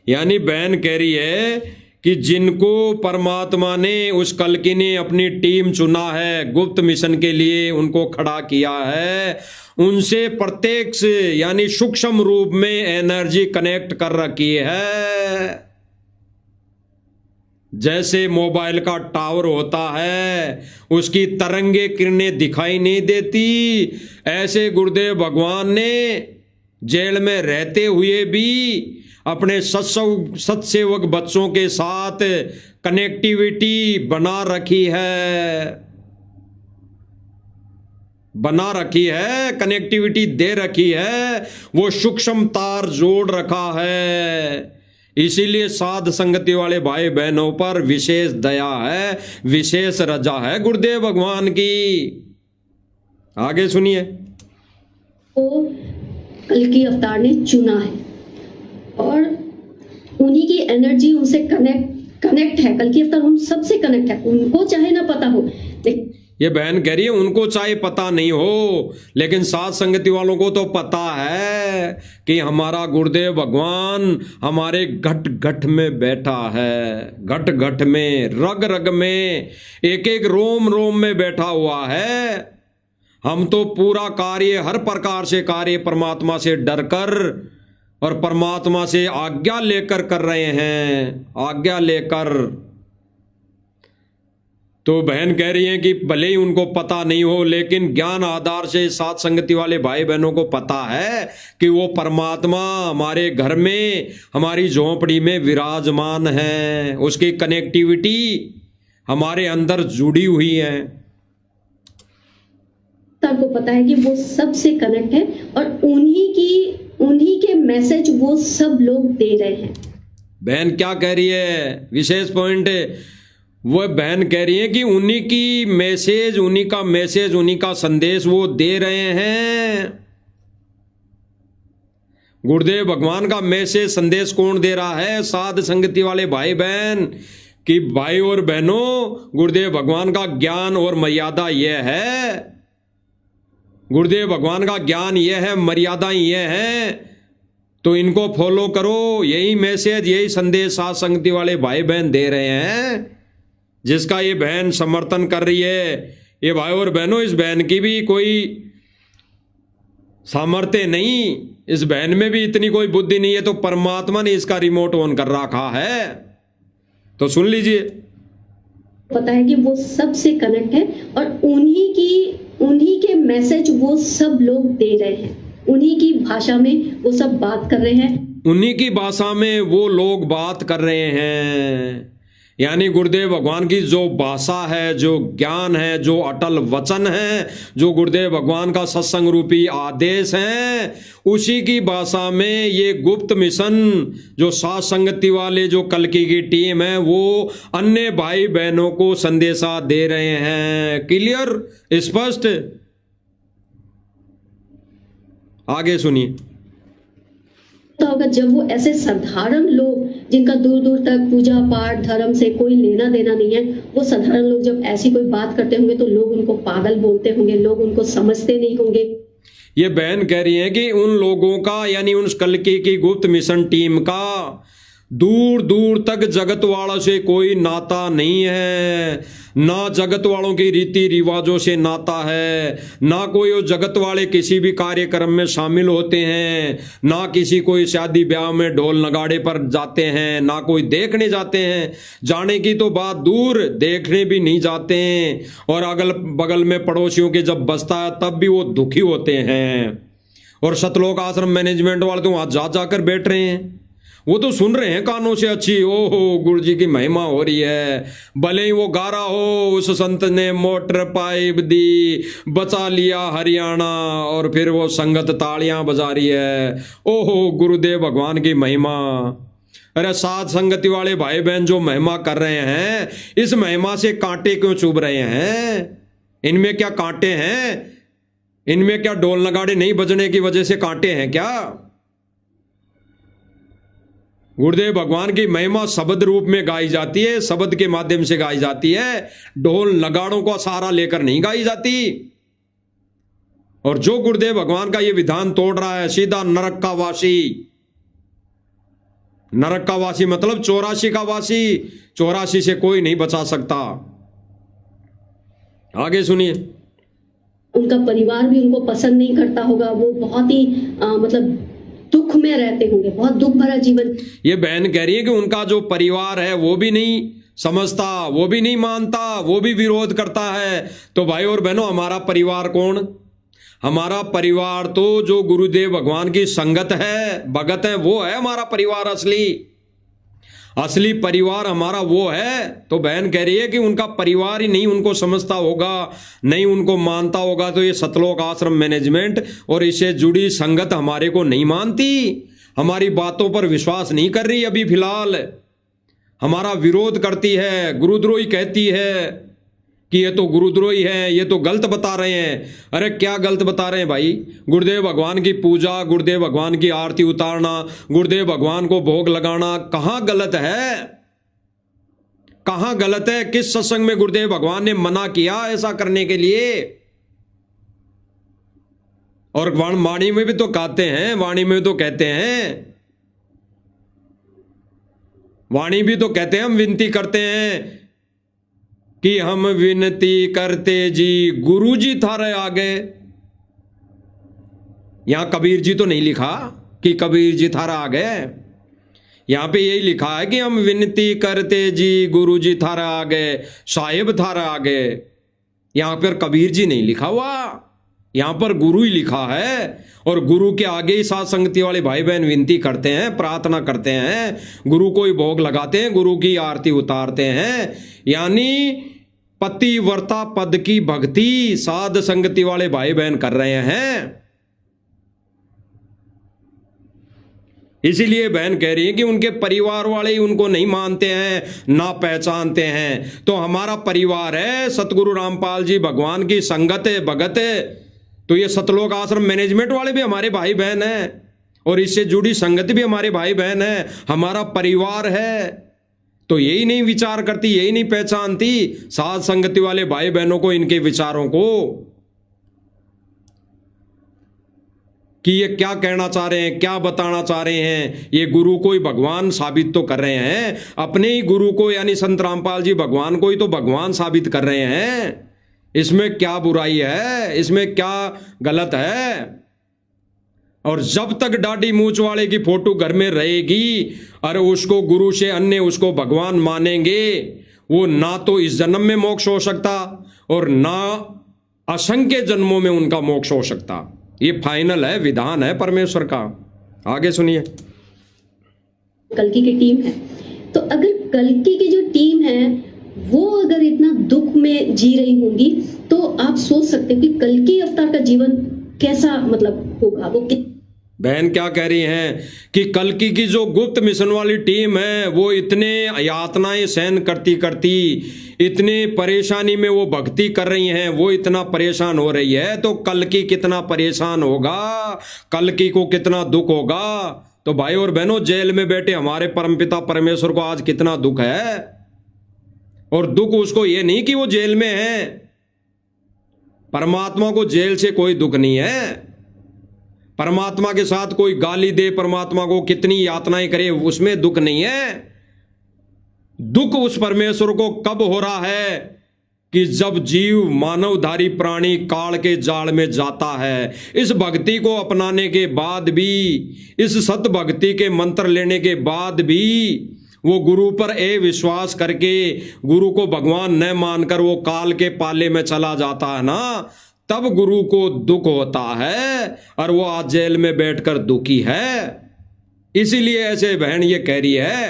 यानी बहन कह रही है कि जिनको परमात्मा ने उस कल्कि ने अपनी टीम चुना है, गुप्त मिशन के लिए उनको खड़ा किया है, उनसे प्रत्यक्ष यानी सूक्ष्म रूप में एनर्जी कनेक्ट कर रखी है। जैसे मोबाइल का टावर होता है, उसकी तरंगे किरणें दिखाई नहीं देती, ऐसे गुरुदेव भगवान ने जेल में रहते हुए भी अपने सत्सेवक बच्चों के साथ कनेक्टिविटी बना रखी है, कनेक्टिविटी दे रखी है, वो सूक्ष्म तार जोड़ रखा है। इसीलिए साध संगति वाले भाई बहनों पर विशेष दया है, विशेष रजा है गुरुदेव भगवान की। आगे सुनिए। वो कल्कि अवतार ने चुना है और उन्हीं की एनर्जी उनसे कनेक्ट है। कल्कि अवतार उन सबसे कनेक्ट है, उनको चाहे ना पता हो। ये बहन कह रही है उनको चाहे पता नहीं हो, लेकिन साथ संगति वालों को तो पता है कि हमारा गुरुदेव भगवान हमारे घट घट में बैठा है, घट घट में, रग रग में, एक एक रोम रोम में बैठा हुआ है। हम तो पूरा कार्य, हर प्रकार से कार्य परमात्मा से डरकर और परमात्मा से आज्ञा लेकर कर रहे हैं, आज्ञा लेकर। तो बहन कह रही है कि भले ही उनको पता नहीं हो, लेकिन ज्ञान आधार से साथ संगति वाले भाई बहनों को पता है कि वो परमात्मा हमारे घर में, हमारी झोंपड़ी में विराजमान है, उसकी कनेक्टिविटी हमारे अंदर जुड़ी हुई है। सबको पता है कि वो सबसे कनेक्ट है और उन्हीं के मैसेज वो सब लोग दे रहे हैं। बहन क्या कह रही है, विशेष पॉइंट है। वो बहन कह रही है कि उन्हीं की मैसेज, उन्हीं का मैसेज, उन्हीं का संदेश वो दे रहे हैं। गुरुदेव भगवान का मैसेज, संदेश कौन दे रहा है? साध संगति वाले भाई बहन। कि भाई और बहनों, गुरुदेव भगवान का ज्ञान और मर्यादा यह है, गुरुदेव भगवान का ज्ञान यह है, मर्यादा यह है, तो इनको फॉलो करो। यही मैसेज, यही संदेश साध संगति वाले भाई बहन दे रहे हैं, जिसका ये बहन समर्थन कर रही है। ये भाई और बहनों, इस बहन की भी कोई सामर्थ्य नहीं, इस बहन में भी इतनी कोई बुद्धि नहीं है, तो परमात्मा ने इसका रिमोट ऑन कर रखा है। तो सुन लीजिए। पता है कि वो सबसे कनेक्ट है और उन्हीं के मैसेज वो सब लोग दे रहे हैं, उन्हीं की भाषा में वो सब बात कर रहे हैं, उन्हीं की भाषा में वो लोग बात कर रहे हैं। यानी गुरुदेव भगवान की जो भाषा है, जो ज्ञान है, जो अटल वचन है, जो गुरुदेव भगवान का सत्संग रूपी आदेश है, उसी की भाषा में ये गुप्त मिशन, जो साथ संगति वाले, जो कल्कि की टीम है, वो अन्य भाई बहनों को संदेशा दे रहे हैं। क्लियर, स्पष्ट। आगे सुनिए। होगा जब वो ऐसे साधारण लोग, जिनका दूर दूर तक पूजा पाठ धर्म से कोई लेना देना नहीं है, वो साधारण लोग जब ऐसी कोई बात करते होंगे तो लोग उनको पागल बोलते होंगे, लोग उनको समझते नहीं होंगे। ये बहन कह रही है कि उन लोगों का, यानी उन कल्कि की गुप्त मिशन टीम का दूर दूर तक जगत वालों से कोई नाता नहीं है, ना जगत वालों की रीति रिवाजों से नाता है, ना कोई वो जगत वाले किसी भी कार्यक्रम में शामिल होते हैं, ना किसी कोई शादी ब्याह में ढोल नगाड़े पर जाते हैं, ना कोई देखने जाते हैं। जाने की तो बात दूर, देखने भी नहीं जाते हैं। और अगल बगल में पड़ोसियों के जब बसता है तब भी वो दुखी होते हैं। और सतलोक आश्रम मैनेजमेंट वाले तो वहां जा जाकर बैठ रहे हैं, वो तो सुन रहे हैं कानों से, अच्छी ओहो गुरु जी की महिमा हो रही है। भले ही वो गा रहा हो, उस संत ने मोटर पाइप दी, बचा लिया हरियाणा, और फिर वो संगत तालियां बजा रही है, ओहो गुरुदेव भगवान की महिमा। अरे साध संगति वाले भाई बहन जो महिमा कर रहे हैं, इस महिमा से कांटे क्यों चुभ रहे हैं? इनमें क्या कांटे हैं? इनमें क्या ढोल नगाड़े नहीं बजने की वजह से कांटे हैं क्या? गुरुदेव भगवान की महिमा शब्द रूप में गाई जाती है, शब्द के माध्यम से गाई जाती है, ढोल नगाड़ों का सहारा लेकर नहीं गाई जाती। और जो गुरुदेव भगवान का ये विधान तोड़ रहा है, सीधा नरक का वासी, नरक का वासी मतलब 84 का वासी, 84 से कोई नहीं बचा सकता। आगे सुनिए। उनका परिवार भी उनको पसंद नहीं करता होगा, वो बहुत ही मतलब दुख में रहते होंगे, बहुत दुख भरा जीवन। ये बहन कह रही है कि उनका जो परिवार है वो भी नहीं समझता, वो भी नहीं मानता, वो भी विरोध करता है। तो भाई और बहनों, हमारा परिवार कौन? हमारा परिवार तो जो गुरुदेव भगवान की संगत है, भगत है, वो है हमारा परिवार। असली परिवार हमारा वो है। तो बहन कह रही है कि उनका परिवार ही नहीं उनको समझता होगा, नहीं उनको मानता होगा, तो ये सतलोक आश्रम मैनेजमेंट और इससे जुड़ी संगत हमारे को नहीं मानती, हमारी बातों पर विश्वास नहीं कर रही, अभी फिलहाल हमारा विरोध करती है, गुरुद्रोही कहती है कि ये तो गुरुद्रोही है, ये तो गलत बता रहे हैं। अरे क्या गलत बता रहे हैं भाई? गुरुदेव भगवान की पूजा, गुरुदेव भगवान की आरती उतारना, गुरुदेव भगवान को भोग लगाना कहाँ गलत है? कहाँ गलत है? किस सत्संग में गुरुदेव भगवान ने मना किया ऐसा करने के लिए? और वाणी में भी तो कहते हैं, वाणी में तो कहते हैं, वाणी भी तो कहते हैं, हम विनती करते हैं कि हम विनती करते जी गुरु जी थारे आगे। यहां कबीर जी तो नहीं लिखा कि कबीर जी थारा आ गए, यहां पे यही लिखा है कि हम विनती करते जी गुरु जी थारा आ गए, साहिब थारा आ गए। यहां पर कबीर जी नहीं लिखा हुआ, यहां पर गुरु ही लिखा है। और गुरु के आगे ही साथ संगति वाले भाई बहन विनती करते हैं, प्रार्थना करते हैं, गुरु को ही भोग लगाते हैं, गुरु की आरती उतारते हैं। यानी पतिव्रता पद की भक्ति साध संगति वाले भाई बहन कर रहे हैं। इसीलिए बहन कह रही है कि उनके परिवार वाले ही उनको नहीं मानते हैं, ना पहचानते हैं। तो हमारा परिवार है सतगुरु रामपाल जी भगवान की संगत है, भगत है। तो ये सतलोक आश्रम मैनेजमेंट वाले भी हमारे भाई बहन हैं और इससे जुड़ी संगति भी हमारे भाई बहन है, हमारा परिवार है। तो यही नहीं विचार करती, यही नहीं पहचानती साध संगति वाले भाई बहनों को, इनके विचारों को, कि ये क्या कहना चाह रहे हैं, क्या बताना चाह रहे हैं। ये गुरु को ही भगवान साबित तो कर रहे हैं, अपने ही गुरु को यानी संत रामपाल जी भगवान को ही तो भगवान साबित कर रहे हैं। इसमें क्या बुराई है, इसमें क्या गलत है? और जब तक दाढ़ी मूंछ वाले की फोटो घर में रहेगी और उसको गुरु से अन्य उसको भगवान मानेंगे, वो ना तो इस जन्म में मोक्ष हो सकता और ना असंख्य जन्मों में उनका मोक्ष हो सकता। ये फाइनल है, विधान है परमेश्वर का। आगे सुनिए। कल्कि की टीम है, तो अगर कल्कि की जो टीम है वो अगर इतना दुख में जी रही होंगी, तो आप सोच सकते हैं कि कल्कि अवतार का जीवन कैसा मतलब होगा। वो बहन क्या कह रही हैं कि कल्कि की जो गुप्त मिशन वाली टीम है वो इतने यातनाएं सहन करती करती, इतने परेशानी में वो भक्ति कर रही हैं, वो इतना परेशान हो रही है, तो कल्कि कितना परेशान होगा, कल्कि को कितना दुख होगा। तो भाई और बहनों, जेल में बैठे हमारे परमपिता परमेश्वर को आज कितना दुख है। और दुख उसको ये नहीं कि वो जेल में है, परमात्मा को जेल से कोई दुख नहीं है। परमात्मा के साथ कोई गाली दे, परमात्मा को कितनी यातनाएं करे, उसमें दुख नहीं है। दुख उस परमेश्वर को कब हो रहा है कि जब जीव मानवधारी प्राणी काल के जाल में जाता है। इस भक्ति को अपनाने के बाद भी, इस सत भक्ति के मंत्र लेने के बाद भी वो गुरु पर विश्वास करके गुरु को भगवान न मानकर वो काल के पाले में चला जाता है ना, तब गुरु को दुख होता है और वो आज जेल में बैठकर दुखी है। इसीलिए ऐसे बहन ये कह रही है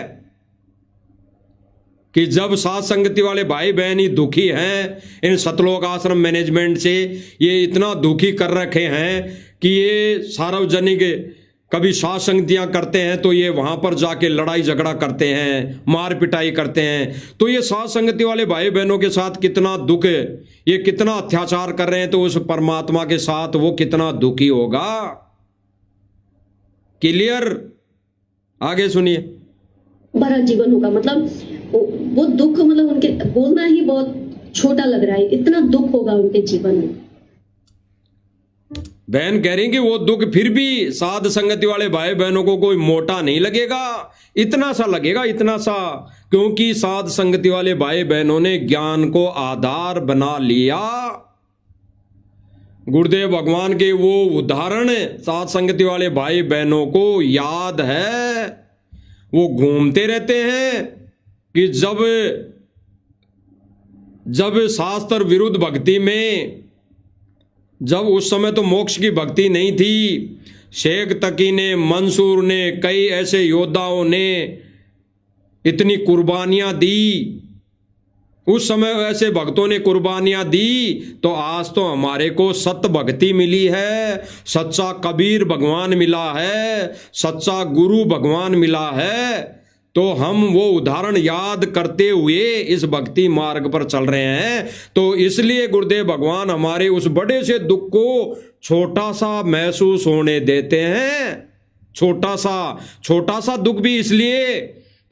कि जब साथ संगति वाले भाई बहन ही दुखी हैं, इन सतलोक आश्रम मैनेजमेंट से ये इतना दुखी कर रखे हैं कि ये सार्वजनिक कभी साथ संगतियां करते हैं तो ये वहां पर जाके लड़ाई झगड़ा करते हैं, मार पिटाई करते हैं। तो ये साथ संगति वाले भाई बहनों के साथ कितना दुख है, ये कितना अत्याचार कर रहे हैं, तो उस परमात्मा के साथ वो कितना दुखी होगा। क्लियर? आगे सुनिए। बड़ा जीवन होगा, मतलब वो दुख, मतलब उनके बोलना ही बहुत छोटा लग रहा है, इतना दुख होगा उनके जीवन में। बहन कह रही कि वो दुख फिर भी साध संगति वाले भाई बहनों को कोई मोटा नहीं लगेगा, इतना सा लगेगा, इतना सा, क्योंकि साध संगति वाले भाई बहनों ने ज्ञान को आधार बना लिया। गुरुदेव भगवान के वो उदाहरण साध संगति वाले भाई बहनों को याद है, वो घूमते रहते हैं कि जब शास्त्र विरुद्ध भक्ति में, जब उस समय तो मोक्ष की भक्ति नहीं थी, शेख तकी ने, मंसूर ने, कई ऐसे योद्धाओं ने इतनी कुर्बानियां दी, उस समय ऐसे भक्तों ने कुर्बानियां दी, तो आज तो हमारे को सत्य भक्ति मिली है, सच्चा कबीर भगवान मिला है, सच्चा गुरु भगवान मिला है। तो हम वो उदाहरण याद करते हुए इस भक्ति मार्ग पर चल रहे हैं। तो इसलिए गुरुदेव भगवान हमारे उस बड़े से दुख को छोटा सा महसूस होने देते हैं। छोटा सा दुख भी इसलिए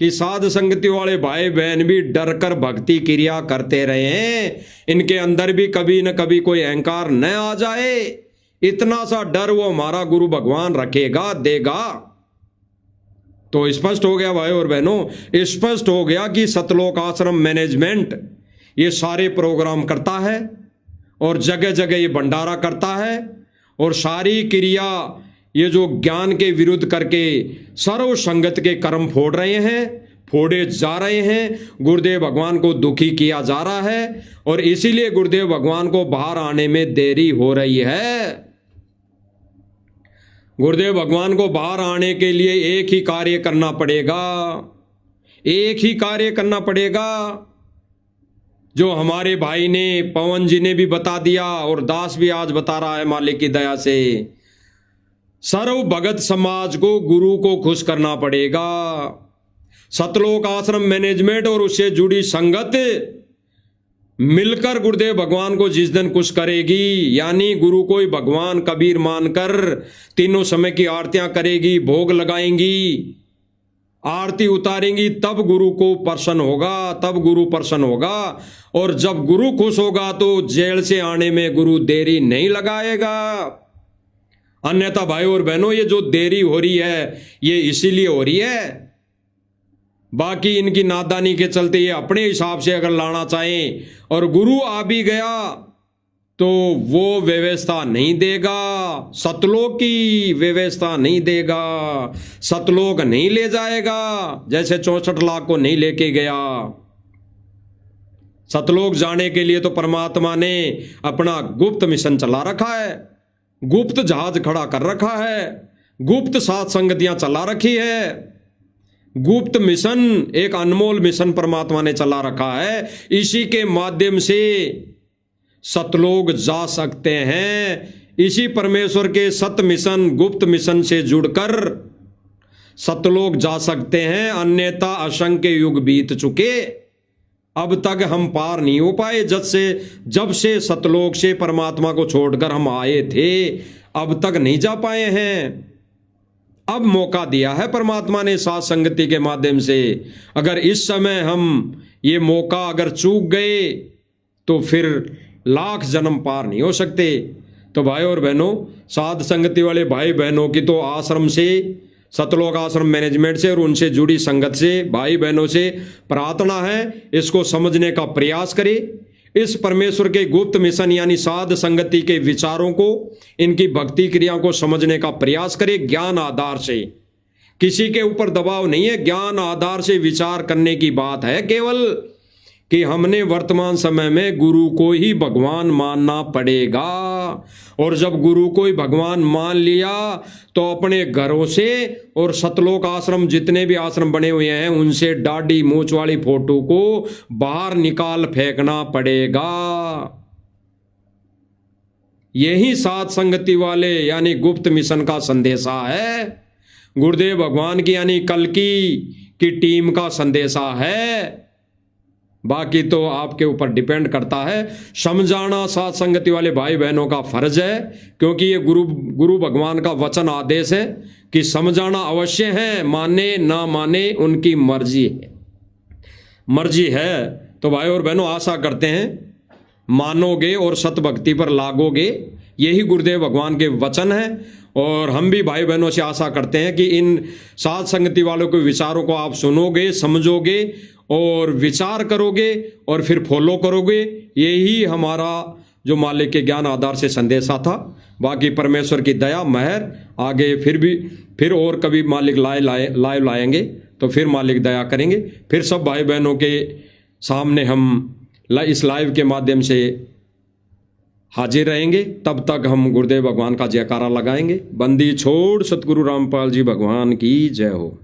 कि साध संगति वाले भाई बहन भी डर कर भक्ति क्रिया करते रहे हैं, इनके अंदर भी कभी न कभी कोई अहंकार न आ जाए, इतना सा डर वो हमारा गुरु भगवान रखेगा, देगा। तो स्पष्ट हो गया भाई और बहनों, स्पष्ट हो गया कि सतलोक आश्रम मैनेजमेंट ये सारे प्रोग्राम करता है और जगह जगह ये भंडारा करता है, और सारी क्रिया ये जो ज्ञान के विरुद्ध करके सर्व संगत के कर्म फोड़ रहे हैं, फोड़े जा रहे हैं, गुरुदेव भगवान को दुखी किया जा रहा है, और इसीलिए गुरुदेव भगवान को बाहर आने में देरी हो रही है। गुरुदेव भगवान को बाहर आने के लिए एक ही कार्य करना पड़ेगा, एक ही कार्य करना पड़ेगा, जो हमारे भाई ने, पवन जी ने भी बता दिया और दास भी आज बता रहा है मालिक की दया से। सर्व भगत समाज को, गुरु को खुश करना पड़ेगा। सतलोक आश्रम मैनेजमेंट और उससे जुड़ी संगत मिलकर गुरुदेव भगवान को जिस दिन खुश करेगी, यानी गुरु को ही भगवान कबीर मानकर तीनों समय की आरतियां करेगी, भोग लगाएंगी, आरती उतारेंगी, तब गुरु को प्रसन्न होगा, तब गुरु प्रसन्न होगा। और जब गुरु खुश होगा तो जेल से आने में गुरु देरी नहीं लगाएगा। अन्यथा भाई और बहनों, ये जो देरी हो रही है ये इसीलिए हो रही है, बाकी इनकी नादानी के चलते ये अपने हिसाब से अगर लाना चाहें और गुरु आ भी गया तो वो व्यवस्था नहीं देगा, सतलोक की व्यवस्था नहीं देगा, सतलोक नहीं ले जाएगा, जैसे 64 लाख को नहीं लेके गया। सतलोक जाने के लिए तो परमात्मा ने अपना गुप्त मिशन चला रखा है, गुप्त जहाज खड़ा कर रखा है, गुप्त सात संगतियां चला रखी है, गुप्त मिशन, एक अनमोल मिशन परमात्मा ने चला रखा है। इसी के माध्यम से सतलोक जा सकते हैं। इसी परमेश्वर के सत मिशन, गुप्त मिशन से जुड़कर सतलोक जा सकते हैं, अन्यथा असंख्य युग बीत चुके, अब तक हम पार नहीं हो पाए। जब से सतलोक से परमात्मा को छोड़कर हम आए थे, अब तक नहीं जा पाए हैं। अब मौका दिया है परमात्मा ने साथ संगति के माध्यम से। अगर इस समय हम ये मौका अगर चूक गए तो फिर लाख जन्म पार नहीं हो सकते। तो भाई और बहनों, साध संगति वाले भाई बहनों की तो आश्रम से, सतलोक आश्रम मैनेजमेंट से और उनसे जुड़ी संगत से, भाई बहनों से प्रार्थना है, इसको समझने का प्रयास करें। इस परमेश्वर के गुप्त मिशन यानी साध संगति के विचारों को, इनकी भक्ति क्रिया को समझने का प्रयास करें ज्ञान आधार से। किसी के ऊपर दबाव नहीं है, ज्ञान आधार से विचार करने की बात है केवल कि हमने वर्तमान समय में गुरु को ही भगवान मानना पड़ेगा। और जब गुरु को ही भगवान मान लिया तो अपने घरों से और सतलोक आश्रम, जितने भी आश्रम बने हुए हैं, उनसे दाढ़ी मूंछ वाली फोटो को बाहर निकाल फेंकना पड़ेगा। यही साथ संगति वाले यानी गुप्त मिशन का संदेशा है, गुरुदेव भगवान की यानी कल्कि की टीम का संदेशा है। बाकी तो आपके ऊपर डिपेंड करता है। समझाना साथ संगति वाले भाई बहनों का फर्ज है, क्योंकि ये गुरु भगवान का वचन आदेश है कि समझाना अवश्य है, माने ना माने उनकी मर्जी है। तो भाई और बहनों, आशा करते हैं मानोगे और सत भक्ति पर लागोगे। यही गुरुदेव भगवान के वचन हैं। और हम भी भाई बहनों से आशा करते हैं कि इन साध संगति वालों के विचारों को आप सुनोगे, समझोगे और विचार करोगे और फिर फॉलो करोगे। यही हमारा जो मालिक के ज्ञान आधार से संदेशा था। बाकी परमेश्वर की दया महर आगे फिर और कभी मालिक लाइव लाएंगे तो फिर मालिक दया करेंगे। फिर सब भाई बहनों के सामने हम इस लाइव के माध्यम से हाजिर रहेंगे। तब तक हम गुरुदेव भगवान का जयकारा लगाएंगे। बंदी छोड़ सतगुरु रामपाल जी भगवान की जय हो।